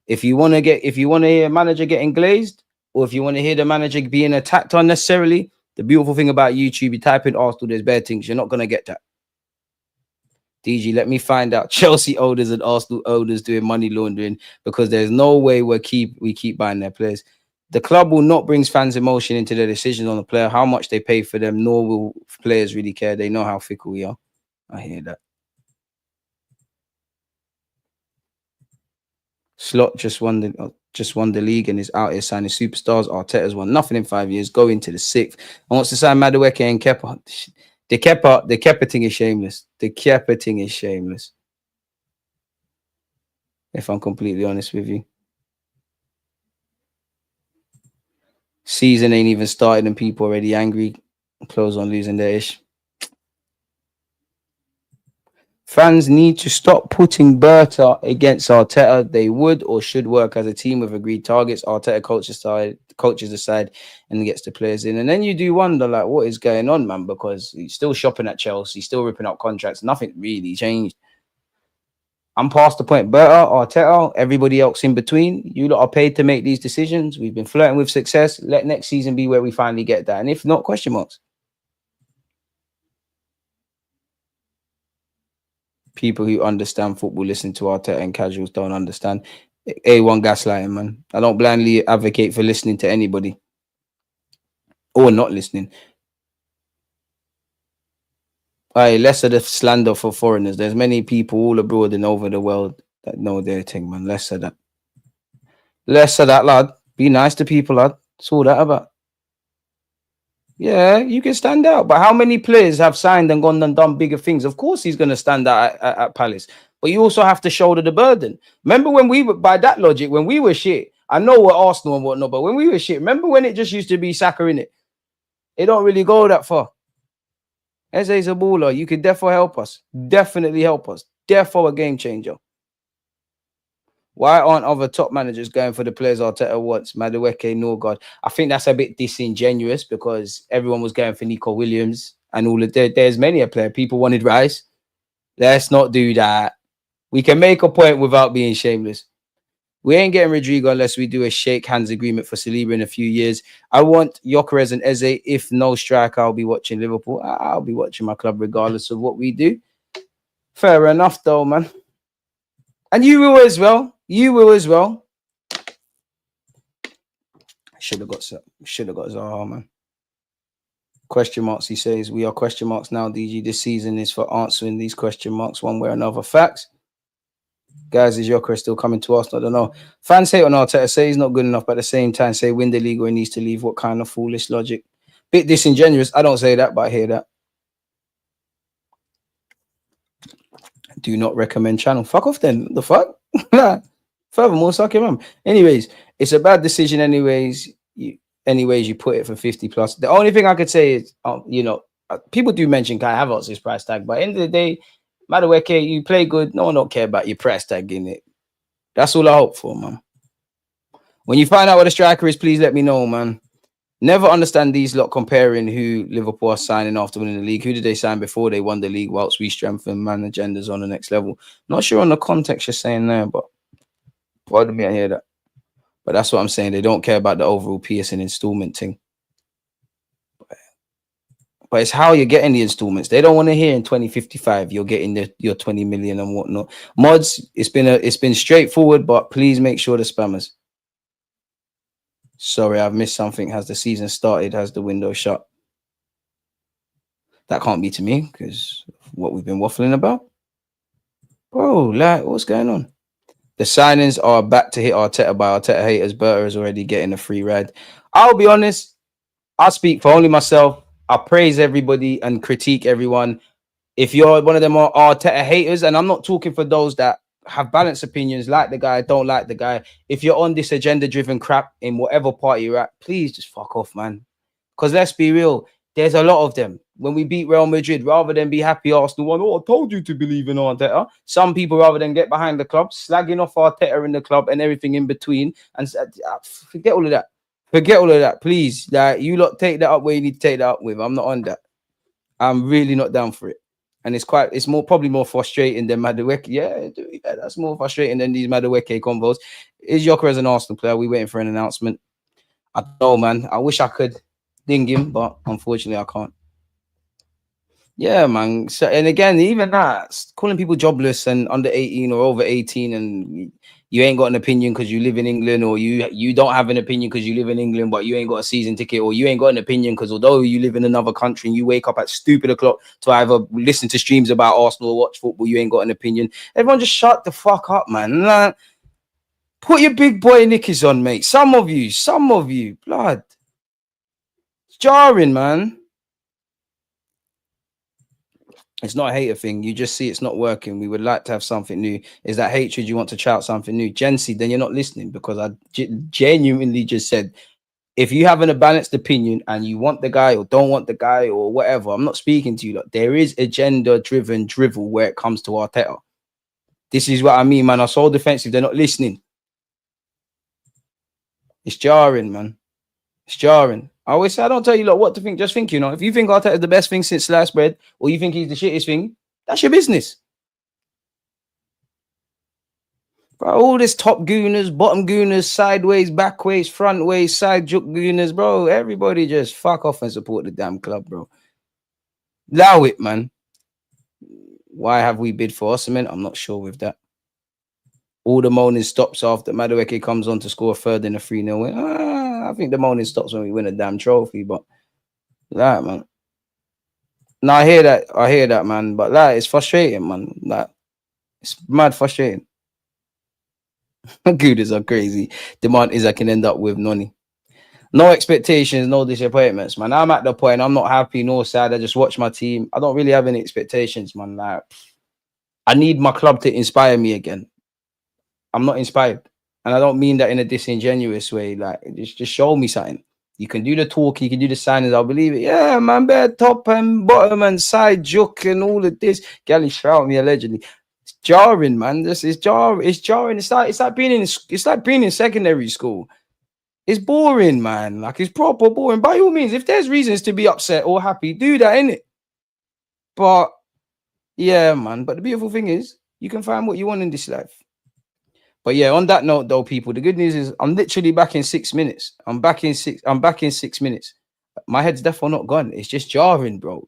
Speaker 1: if you want to hear a manager getting glazed, or if you want to hear the manager being attacked unnecessarily, the beautiful thing about YouTube, you type in Arsenal, there's bad things. You're not going to get that. DG, let me find out Chelsea owners and Arsenal owners doing money laundering, because there's no way we keep buying their players. The club will not bring fans' emotion into their decision on a player, how much they pay for them, nor will players really care. They know how fickle we are. I hear that. Slot just won the league and is out here signing superstars. Arteta's won nothing in 5 years, going to the 6th. And wants to sign Madueke and Kepa. The Kepa thing is shameless. The Kepa thing is shameless. If I'm completely honest with you. Season ain't even started and people already angry. Close on losing their ish. Fans need to stop putting Berta against Arteta. They would or should work as a team with agreed targets. Arteta coaches aside, and gets the players in. And then you do wonder, like, what is going on, man? Because he's still shopping at Chelsea, still ripping up contracts. Nothing really changed. I'm past the point. Berta, Arteta, everybody else in between, you lot are paid to make these decisions. We've been flirting with success. Let next season be where we finally get that. And if not, question marks. People who understand football listen to Arteta and casuals don't understand. A1 gaslighting, man. I don't blindly advocate for listening to anybody or not listening. Less of the slander for foreigners. There's many people all abroad and over the world that know their thing, man. Less of that. Less of that, lad. Be nice to people, lad. That's all that about. Yeah, you can stand out. But how many players have signed and gone and done bigger things? Of course, he's going to stand out at Palace. But you also have to shoulder the burden. Remember when we were, by that logic, when we were shit, I know we're Arsenal and whatnot, but when we were shit, remember when it just used to be Saka in it? It don't really go that far. Eze's a baller. You could definitely help us. Definitely help us. Definitely a game changer. Why aren't other top managers going for the players Arteta wants? Madueke, Nørgaard. I think that's a bit disingenuous because everyone was going for Nico Williams and all of that. There's many a player. People wanted Rice. Let's not do that. We can make a point without being shameless. We ain't getting Rodrygo unless we do a shake hands agreement for Saliba in a few years. I want Gyökeres and Eze. If no striker, I'll be watching Liverpool. I'll be watching my club regardless of what we do. Fair enough, though, man. And you will as well. You will as well. Should have got Zaha, man. Question marks, he says. We are question marks now, DG. This season is for answering these question marks one way or another. Facts. Guys, is Gyökeres still coming to us? I don't know. Fans hate on Arteta, say he's not good enough, but at the same time say win the league or he needs to leave. What kind of foolish logic? Bit disingenuous. I don't say that, but I hear that. Do not recommend channel. Fuck off then. The fuck? Furthermore, suck him up. Anyways, it's a bad decision anyways. You put it for 50 plus. The only thing I could say is, people do mention Kai Havertz's price tag, but at the end of the day, Madueke, you play good. No one don't care about your price tag in it. That's all I hope for, man. When you find out what a striker is, please let me know, man. Never understand these lot comparing who Liverpool are signing after winning the league. Who did they sign before they won the league whilst we strengthen man agendas on the next level? Not sure on the context you're saying there, but pardon me, I hear that. But that's what I'm saying. They don't care about the overall Pearson installment thing. But it's how you're getting the installments. They don't want to hear in 2055 you're getting your 20 million and whatnot. Mods, it's been straightforward, but please make sure the spammers. Sorry, I've missed something. Has the season started? Has the window shut? That can't be to me because what we've been waffling about. Bro, like, what's going on? The signings are back to hit Arteta by Arteta haters. Berta is already getting a free ride. I'll be honest. I speak for only myself. I praise everybody and critique everyone. If you're one of them Arteta haters, and I'm not talking for those that have balanced opinions, like the guy, don't like the guy. If you're on this agenda-driven crap in whatever party you're at, please just fuck off, man. Because let's be real, there's a lot of them. When we beat Real Madrid, rather than be happy Arsenal won, I told you to believe in Arteta. Some people, rather than get behind the club, slagging off Arteta in the club and everything in between, and forget all of that. Forget all of that, please. Like, you lot take that up where you need to take that up with. I'm not on that. I'm really not down for it. And it's probably more frustrating than Madueke. Yeah, that's more frustrating than these Madueke convos. Is Gyökeres an Arsenal player? We're waiting for an announcement. I don't know, man. I wish I could ding him, but unfortunately I can't. Yeah, man. So, and again, even that, calling people jobless and under 18 or over 18 and you ain't got an opinion because you live in England, or you don't have an opinion because you live in England, but you ain't got a season ticket, or you ain't got an opinion because although you live in another country and you wake up at stupid o'clock to either listen to streams about Arsenal or watch football, you ain't got an opinion. Everyone just shut the fuck up, man. Put your big boy knickies on, mate. Some of you, blood. It's jarring, man. It's not a hater thing. You just see it's not working. We would like to have something new. Is that hatred? You want to shout something new? Jency, then you're not listening, because I genuinely just said if you have a balanced opinion and you want the guy or don't want the guy or whatever, I'm not speaking to you. Like, there is agenda-driven drivel where it comes to Arteta. This is what I mean, man. I'm so defensive. They're not listening. It's jarring, man. It's jarring. I always say, I don't tell you what to think. Just think, you know, if you think Arteta is the best thing since sliced bread, or you think he's the shittest thing, that's your business. Bro, all this top Gooners, bottom Gooners, sideways, backways, frontways, side juke Gooners, bro. Everybody just fuck off and support the damn club, bro. Allow it, man. Why have we bid for Osimhen? I'm not sure with that. All the moaning stops after Madueke comes on to score a third in a 3-0 win. I think the moaning stops when we win a damn trophy, but that, man. No, I hear that, man. But that, it's frustrating, man. That, it's mad frustrating. Gooders are crazy. Demand is I can end up with Noni. No expectations, no disappointments, man. I'm at the point I'm not happy nor sad. I just watch my team. I don't really have any expectations, man. Like, I need my club to inspire me again. I'm not inspired. And I don't mean that in a disingenuous way. Like, just show me something. You can do the talk, you can do the signings, I'll believe it. Yeah, man, bare top and bottom and side juke and all of this. Gally shout me allegedly. It's jarring, man. This is jarring. It's jarring. It's like being in secondary school. It's boring, man. Like, it's proper boring. By all means, if there's reasons to be upset or happy, do that, innit? But yeah, man. But the beautiful thing is, you can find what you want in this life. But yeah, on that note, though, people, the good news is I'm literally back in 6 minutes. I'm back in 6 minutes. My head's definitely not gone. It's just jarring, bro.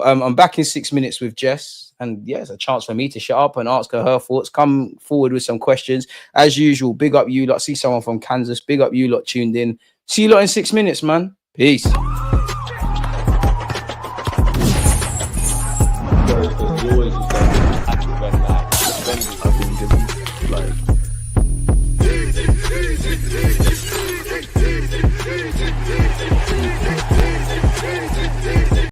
Speaker 1: I'm back in 6 minutes with Jess, and yeah, it's a chance for me to shut up and ask her thoughts. Come forward with some questions as usual. Big up you lot. See someone from Kansas. Big up you lot tuned in. See you lot in 6 minutes, man. Peace.
Speaker 2: Like